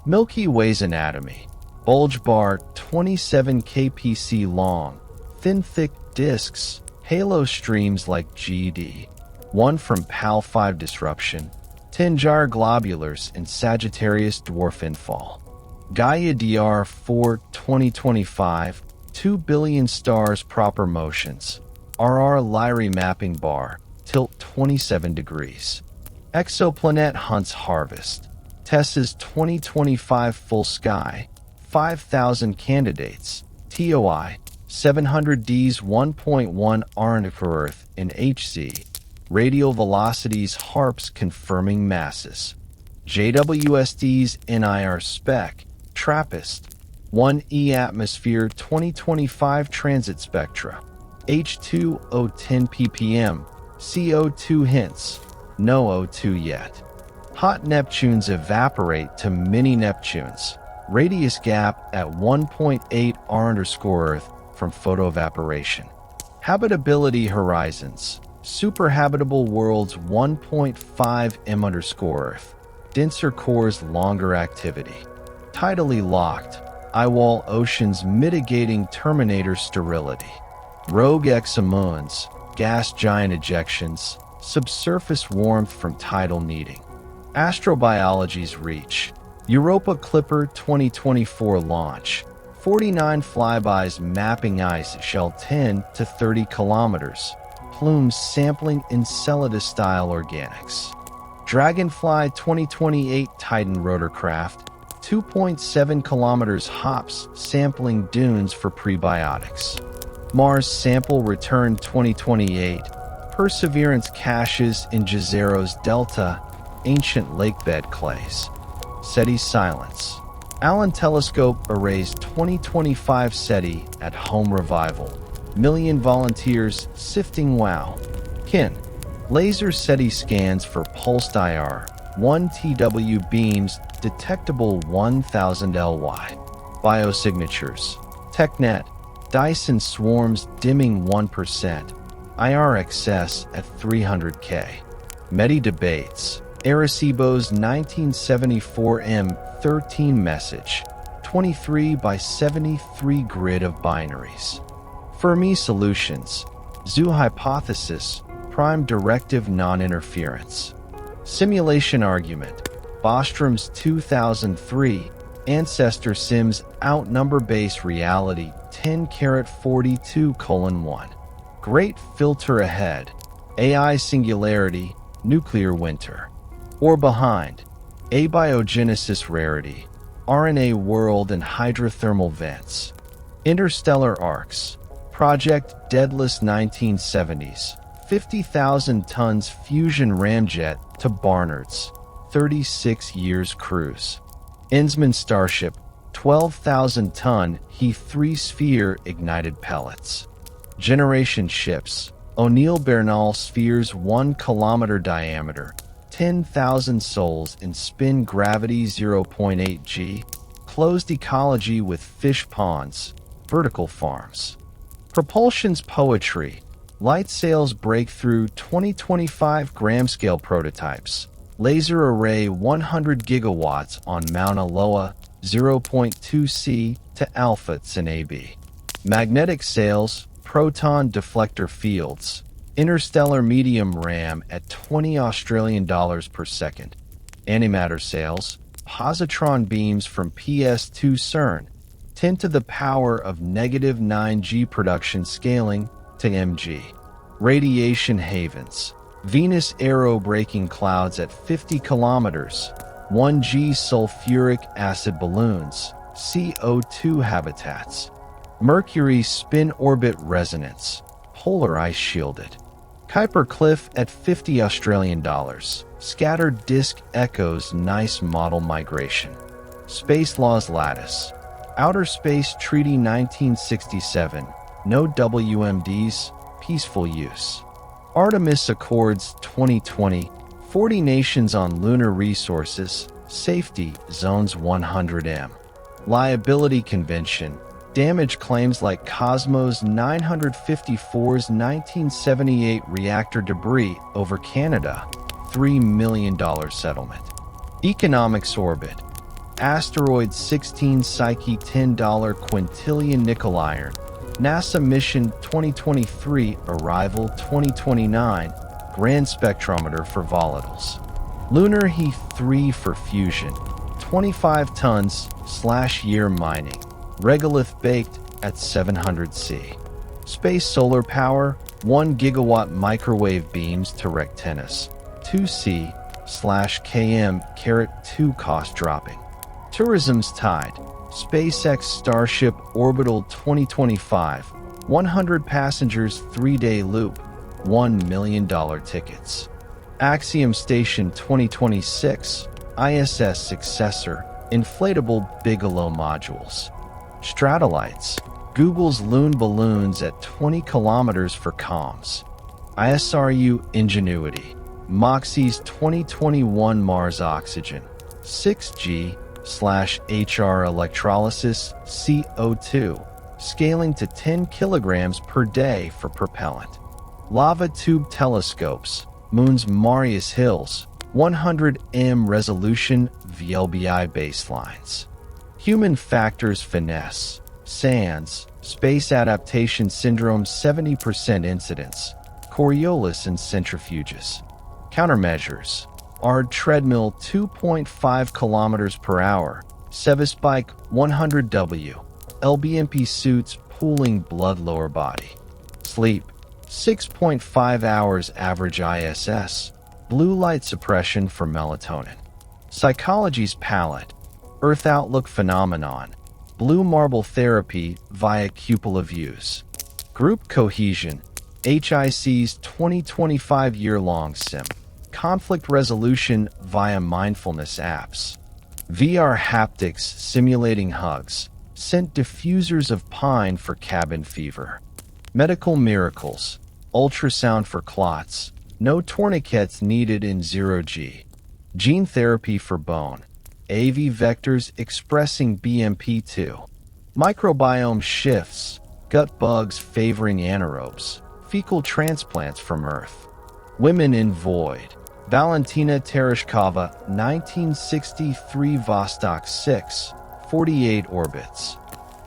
Milky Way's anatomy. Bulge bar 27 kpc long, thin thick discs, halo streams like GD. 1 from PAL 5 disruption, 10 gyre globulars in Sagittarius dwarf infall. Gaia DR4 2025, 2 billion stars proper motions. RR Lyrae mapping bar, tilt 27 degrees. Exoplanet hunts harvest. Tessa's 2025 full sky, 5,000 candidates. TOI, 700Ds 1.1 Arn per Earth in HC. Radial velocities harps confirming masses. JWST's NIR spec, TRAPPIST, 1E atmosphere 2025 transit spectra. H2 010 ppm, CO2 hints, no O2 yet. Hot Neptunes evaporate to mini Neptunes. Radius gap at 1.8 R_Earth from photoevaporation. Habitability horizons. Superhabitable worlds 1.5 m_Earth. Denser cores longer activity. Tidally locked. Eyewall oceans mitigating terminator sterility. Rogue exomoons. Gas giant ejections. Subsurface warmth from tidal kneading. Astrobiology's reach. Europa Clipper 2024 launch. 49 flybys mapping ice shell 10 to 30 kilometers. Plumes sampling Enceladus-style organics. Dragonfly 2028 Titan rotorcraft. 2.7 kilometers hops sampling dunes for prebiotics. Mars sample return 2028. Perseverance caches in Jazero's delta. Ancient lakebed clays. SETI silence. Allen Telescope arrays 2025 SETI at home revival. Million volunteers sifting wow. Kin. Laser SETI scans for pulsed IR. 1 TW beams detectable 1000 LY. Biosignatures. TechNet. Dyson swarms dimming 1%. IR excess at 300K. Medi debates. Arecibo's 1974 M13 message, 23 by 73 grid of binaries. Fermi solutions, Zoo hypothesis, prime directive non-interference. Simulation argument, Bostrom's 2003, Ancestor Sims outnumber base reality 10-42:1. Great filter ahead, AI singularity, nuclear winter. Or behind, abiogenesis rarity, RNA world and hydrothermal vents. Interstellar arcs, Project Daedalus 1970s, 50,000 tons fusion ramjet to Barnard's, 36 years cruise. Innsman Starship, 12,000-ton He-3 sphere ignited pellets. Generation ships, O'Neill Bernal spheres 1 kilometer diameter, 10,000 souls in spin gravity 0.8 g, closed ecology with fish ponds, vertical farms. Propulsion's poetry, light sails breakthrough 2025 gram-scale prototypes, laser array 100 gigawatts on Mauna Loa 0.2 C to alphats and AB. Magnetic sails, proton deflector fields, interstellar medium RAM at 20 Australian dollars per second. Antimatter sails, positron beams from PS2 CERN, 10 to the power of -9G production scaling to MG. Radiation havens, Venus aero-braking clouds at 50 kilometers, 1G sulfuric acid balloons, CO2 habitats. Mercury spin-orbit resonance, polar ice shielded. Kuiper Cliff at 50 Australian dollars, scattered disk echoes nice model migration. Space Laws Lattice, Outer Space Treaty 1967, no WMDs, peaceful use. Artemis Accords 2020, 40 nations on lunar resources, safety zones 100M. Liability Convention, damage claims like Cosmos 954's 1978 reactor debris over Canada, $3 million settlement. Economics Orbit, Asteroid 16 Psyche $10 quintillion nickel iron. NASA Mission 2023 Arrival 2029 Grand Spectrometer for Volatiles. Lunar Heath 3 for Fusion 25 tons/year mining. Regolith baked at 700C. Space solar power 1 gigawatt microwave beams to Rectennis 2C/km-2 cost dropping. Tourism's tide. SpaceX Starship Orbital 2025 100 passengers 3-day loop $1 million tickets. Axiom Station 2026 ISS successor inflatable Bigelow modules. Stratolites. Google's Loon balloons at 20 kilometers for comms. ISRU Ingenuity. Moxie's 2021 Mars Oxygen 6G/HR electrolysis CO2 scaling to 10 kilograms per day for propellant. Lava Tube Telescopes. Moon's Marius Hills 100 resolution VLBI baselines. Human factors finesse. SANS, Space Adaptation Syndrome 70% incidence, Coriolis and centrifuges. Countermeasures. ARD treadmill 2.5 kilometers per hour, Sevis bike 100W, LBMP suits pooling blood lower body. Sleep. 6.5 hours average ISS, blue light suppression for melatonin. Psychology's palette. Earth outlook phenomenon. Blue marble therapy via cupola views. Group cohesion. HIC's 2025 year-long sim. Conflict resolution via mindfulness apps. VR haptics simulating hugs. Scent diffusers of pine for cabin fever. Medical miracles. Ultrasound for clots. No tourniquets needed in 0G. Gene therapy for bone. AV vectors expressing BMP2. Microbiome shifts. Gut bugs favoring anaerobes. Fecal transplants from Earth. Women in void. Valentina Tereshkova, 1963 Vostok 6, 48 orbits.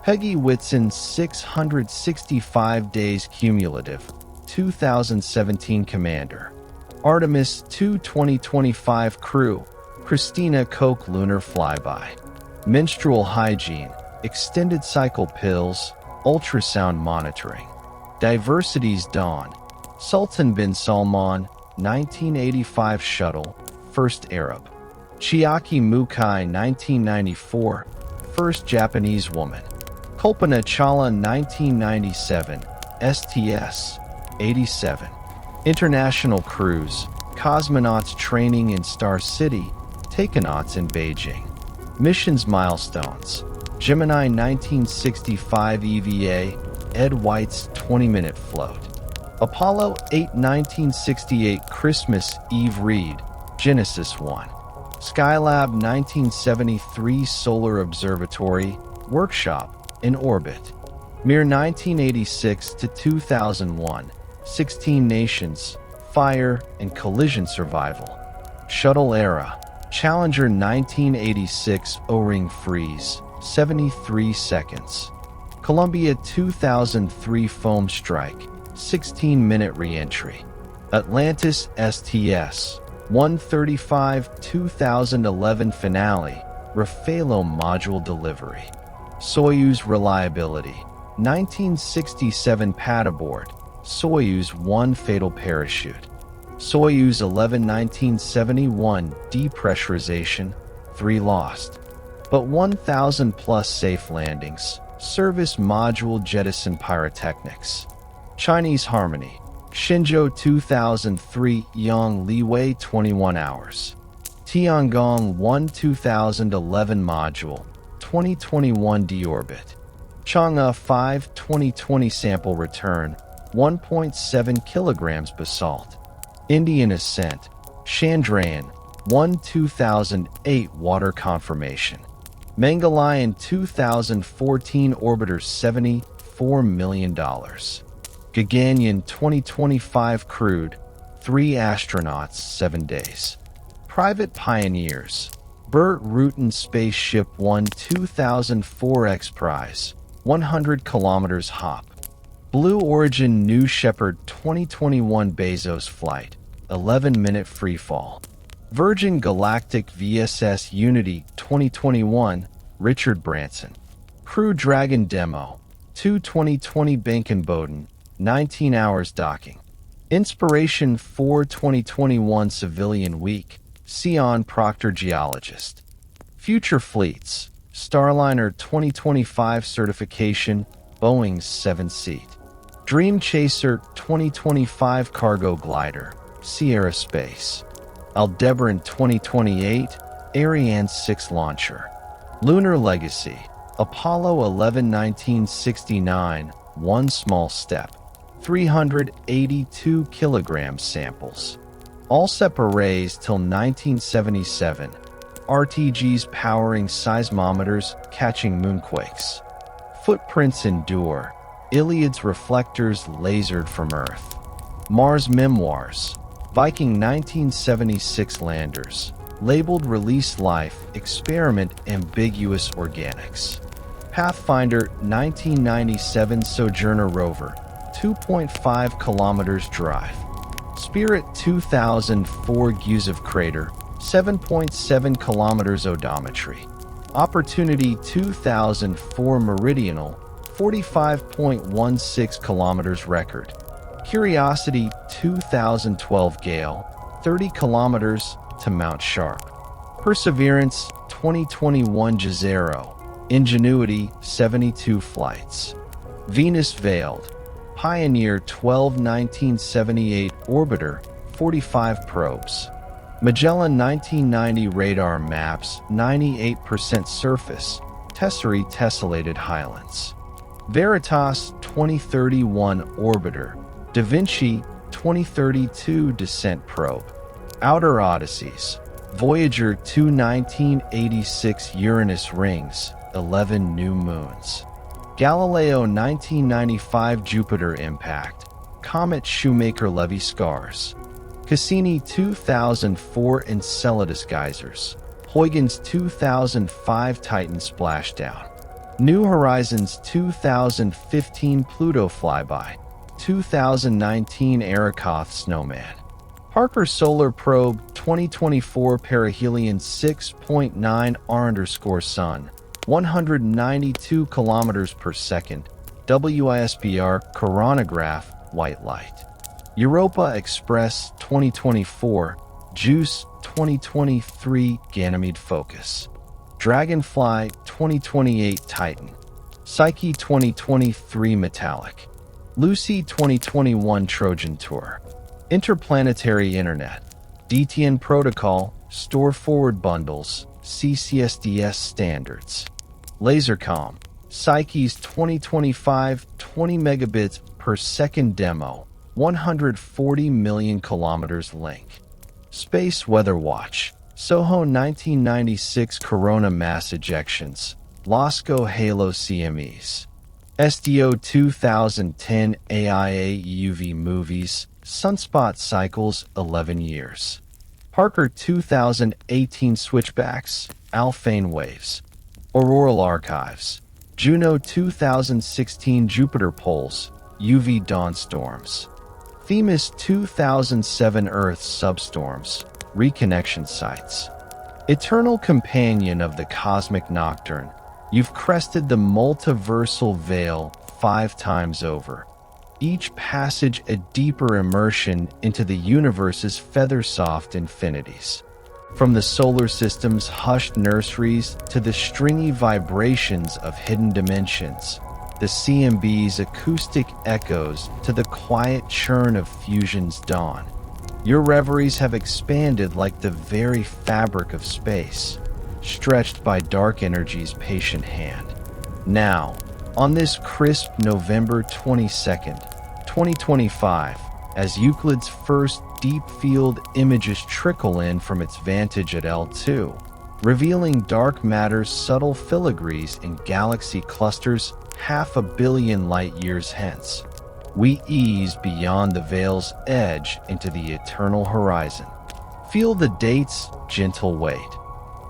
Peggy Whitson, 665 days cumulative, 2017 Commander. Artemis 2 2025 crew, Christina Koch lunar flyby. Menstrual hygiene, extended cycle pills, ultrasound monitoring. Diversity's dawn, Sultan bin Salman, 1985 shuttle, first Arab. Chiaki Mukai, 1994, first Japanese woman. Kalpana Chawla, 1997, STS, 87. International cruise, cosmonauts training in Star City, takenauts in Beijing. Missions milestones, Gemini 1965 EVA, Ed White's 20-minute float. Apollo 8 1968 Christmas Eve read, Genesis 1. Skylab 1973 Solar Observatory, workshop, in orbit. Mir 1986 to 2001, 16 nations, fire and collision survival. Shuttle era, Challenger 1986 O-ring freeze, 73 seconds. Columbia 2003 foam strike, 16-minute re-entry. Atlantis STS 135 2011 finale, Rafalo module delivery. Soyuz reliability, 1967 pad aboard, Soyuz 1 fatal parachute. Soyuz 11 1971 depressurization, 3 lost. But 1,000 plus safe landings, service module jettison pyrotechnics. Chinese Harmony, Shenzhou 2003 Yang Liwei 21 hours. Tiangong 1 2011 module, 2021 deorbit. Chang'e 5 2020 sample return, 1.7 kilograms basalt. Indian Ascent, Chandrayaan 1 2008 water confirmation. Mangalyaan 2014 orbiter $74 million. Gaganyaan 2025 crewed, 3 astronauts 7 days. Private Pioneers, Burt Rutan Spaceship won 2004 X Prize, 100 kilometers hop. Blue Origin New Shepard 2021 Bezos flight, 11-minute freefall. Virgin Galactic VSS Unity 2021, Richard Branson. Crew Dragon Demo, 2020 Boden, 19 hours docking. Inspiration 4 2021 Civilian Week, Sion Proctor Geologist. Future Fleets, Starliner 2025 Certification, Boeing's 7-seat. Dream Chaser 2025 Cargo Glider, Sierra Space. Aldebaran 2028, Ariane 6 Launcher. Lunar Legacy, Apollo 11 1969, One Small Step. 382 kilogram samples. Allsep arrays till 1977. RTGs powering seismometers, catching moonquakes. Footprints endure. Iliad's reflectors lasered from Earth. Mars Memoirs. Viking 1976 landers. Labeled Release Life, Experiment Ambiguous Organics. Pathfinder 1997 Sojourner rover, 2.5 kilometers drive. Spirit 2004 Gusev crater, 7.7 kilometers odometry. Opportunity 2004 Meridional, 45.16 kilometers record. Curiosity 2012 Gale, 30 kilometers to Mount Sharp. Perseverance 2021 Jezero, Ingenuity 72 flights. Venus Veiled, Pioneer 12 1978 Orbiter, 45 probes. Magellan 1990 Radar Maps, 98% surface, Tesserae Tessellated Highlands. Veritas 2031 Orbiter, Da Vinci 2032 Descent Probe. Outer Odysseys, Voyager 2 1986 Uranus Rings, 11 new moons. Galileo 1995 Jupiter Impact, Comet Shoemaker-Levy Scars. Cassini 2004 Enceladus Geysers, Huygens 2005 Titan Splashdown. New Horizons 2015 Pluto Flyby, 2019 Arakoth Snowman. Parker Solar Probe 2024 Perihelion 6.9 R_Sun, 192 kilometers per second, WISPR coronagraph, white light. Europa Express 2024, JUICE 2023 Ganymede Focus. Dragonfly 2028 Titan. Psyche 2023 Metallic. Lucy 2021 Trojan Tour. Interplanetary Internet. DTN Protocol, Store Forward Bundles, CCSDS Standards. Lasercom, Psyche's 2025 20 megabits per second demo, 140 million kilometers link. Space Weather Watch, Soho 1996 Corona Mass Ejections, LOSCO Halo CMEs. SDO 2010 AIA UV Movies, Sunspot Cycles 11 years. Parker 2018 Switchbacks, Alphane Waves. Auroral Archives, Juno 2016 Jupiter Poles, UV Dawn Storms. Themis 2007 Earth Substorms, Reconnection Sites. Eternal companion of the cosmic nocturne, you've crested the multiversal veil 5 times over. Each passage a deeper immersion into the universe's feather-soft infinities. From the solar system's hushed nurseries to the stringy vibrations of hidden dimensions, the CMB's acoustic echoes to the quiet churn of fusion's dawn. Your reveries have expanded like the very fabric of space, stretched by dark energy's patient hand. Now, on this crisp November 22nd, 2025, as Euclid's first deep-field images trickle in from its vantage at L2, revealing dark matter's subtle filigrees in galaxy clusters 500 million light-years hence, we ease beyond the veil's edge into the eternal horizon. Feel the date's gentle weight.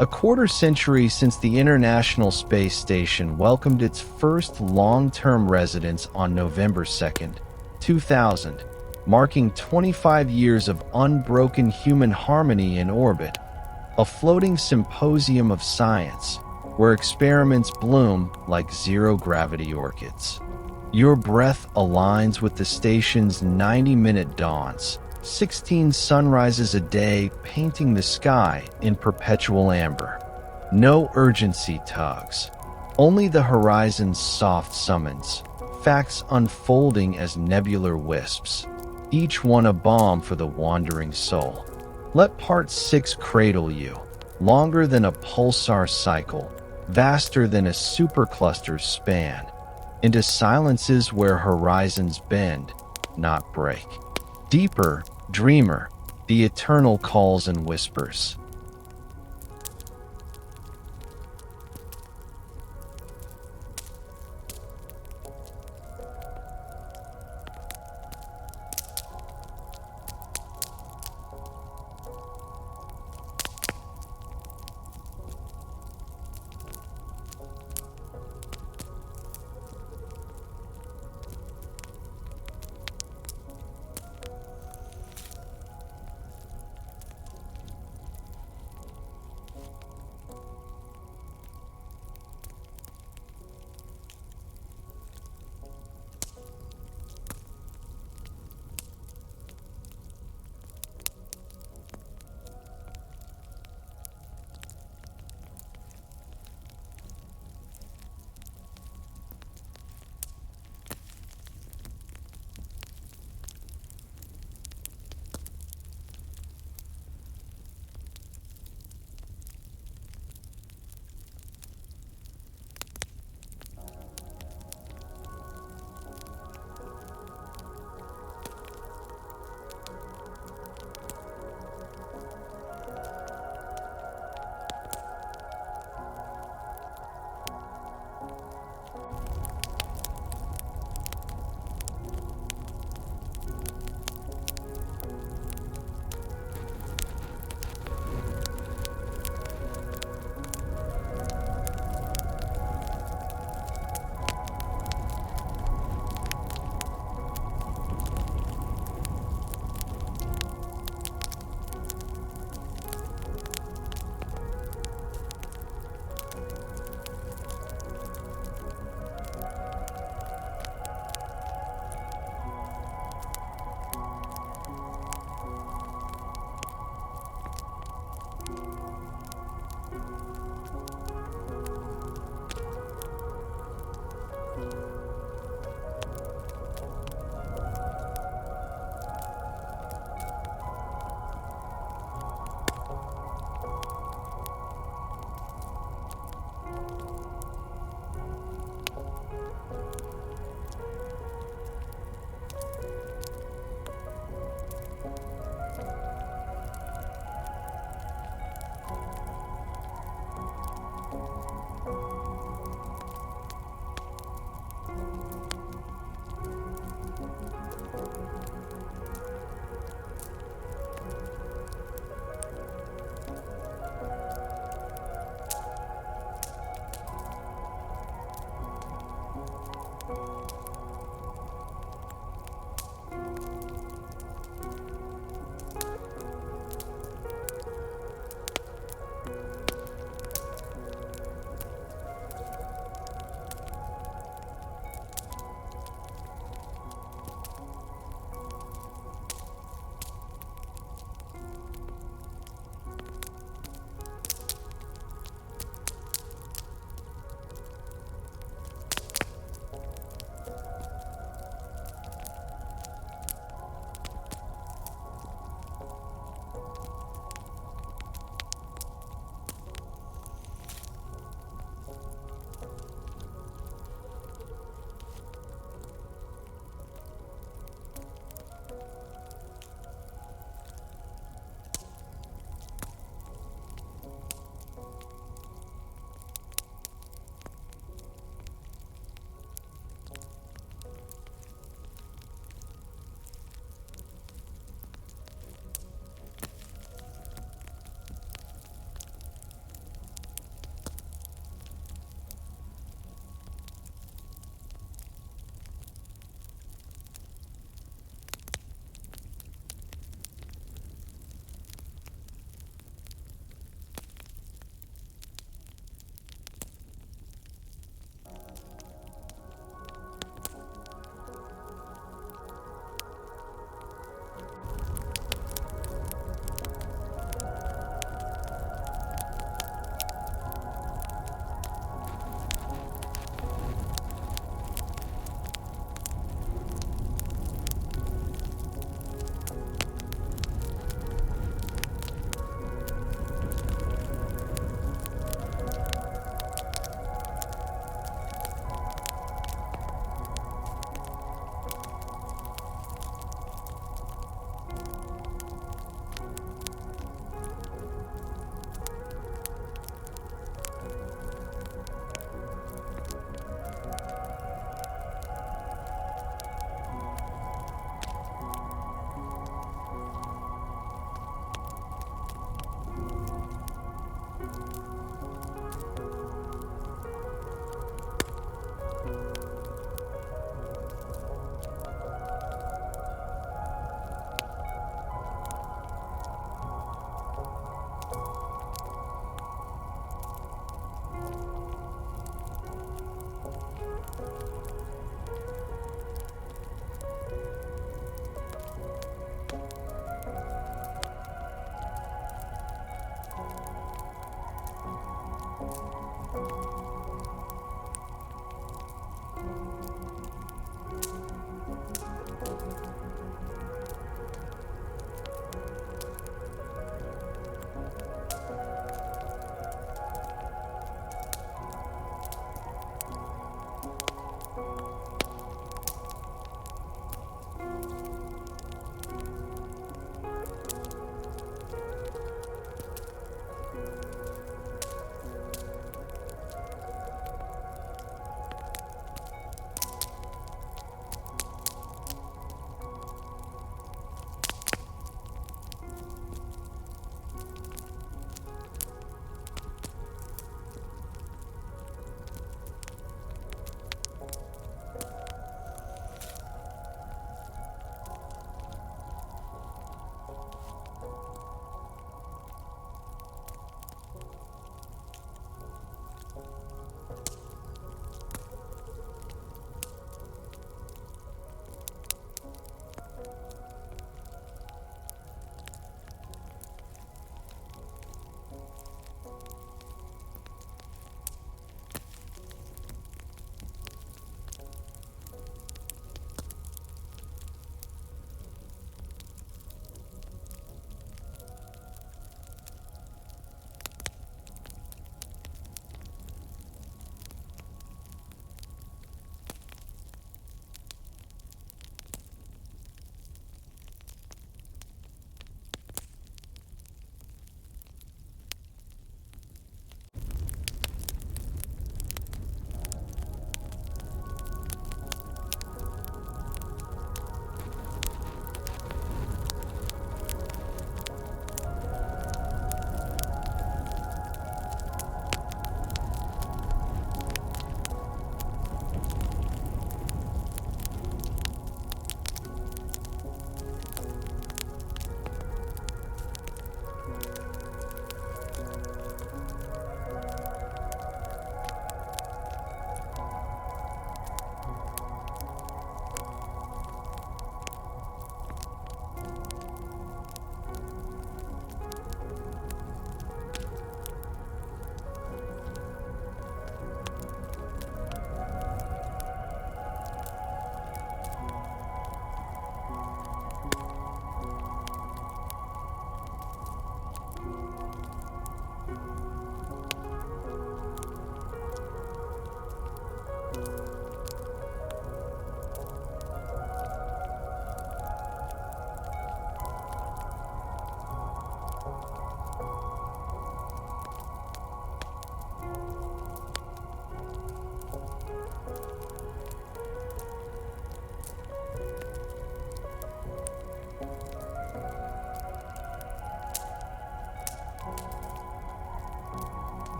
A quarter century since the International Space Station welcomed its first long-term residents on November 2nd, 2000, marking 25 years of unbroken human harmony in orbit, a floating symposium of science where experiments bloom like zero-gravity orchids. Your breath aligns with the station's 90-minute dawns, 16 sunrises a day painting the sky in perpetual amber. No urgency tugs, only the horizon's soft summons, facts unfolding as nebular wisps, each one a balm for the wandering soul. Let Part 6 cradle you, longer than a pulsar cycle, vaster than a supercluster's span, into silences where horizons bend, not break. Deeper, dreamer, the eternal calls and whispers.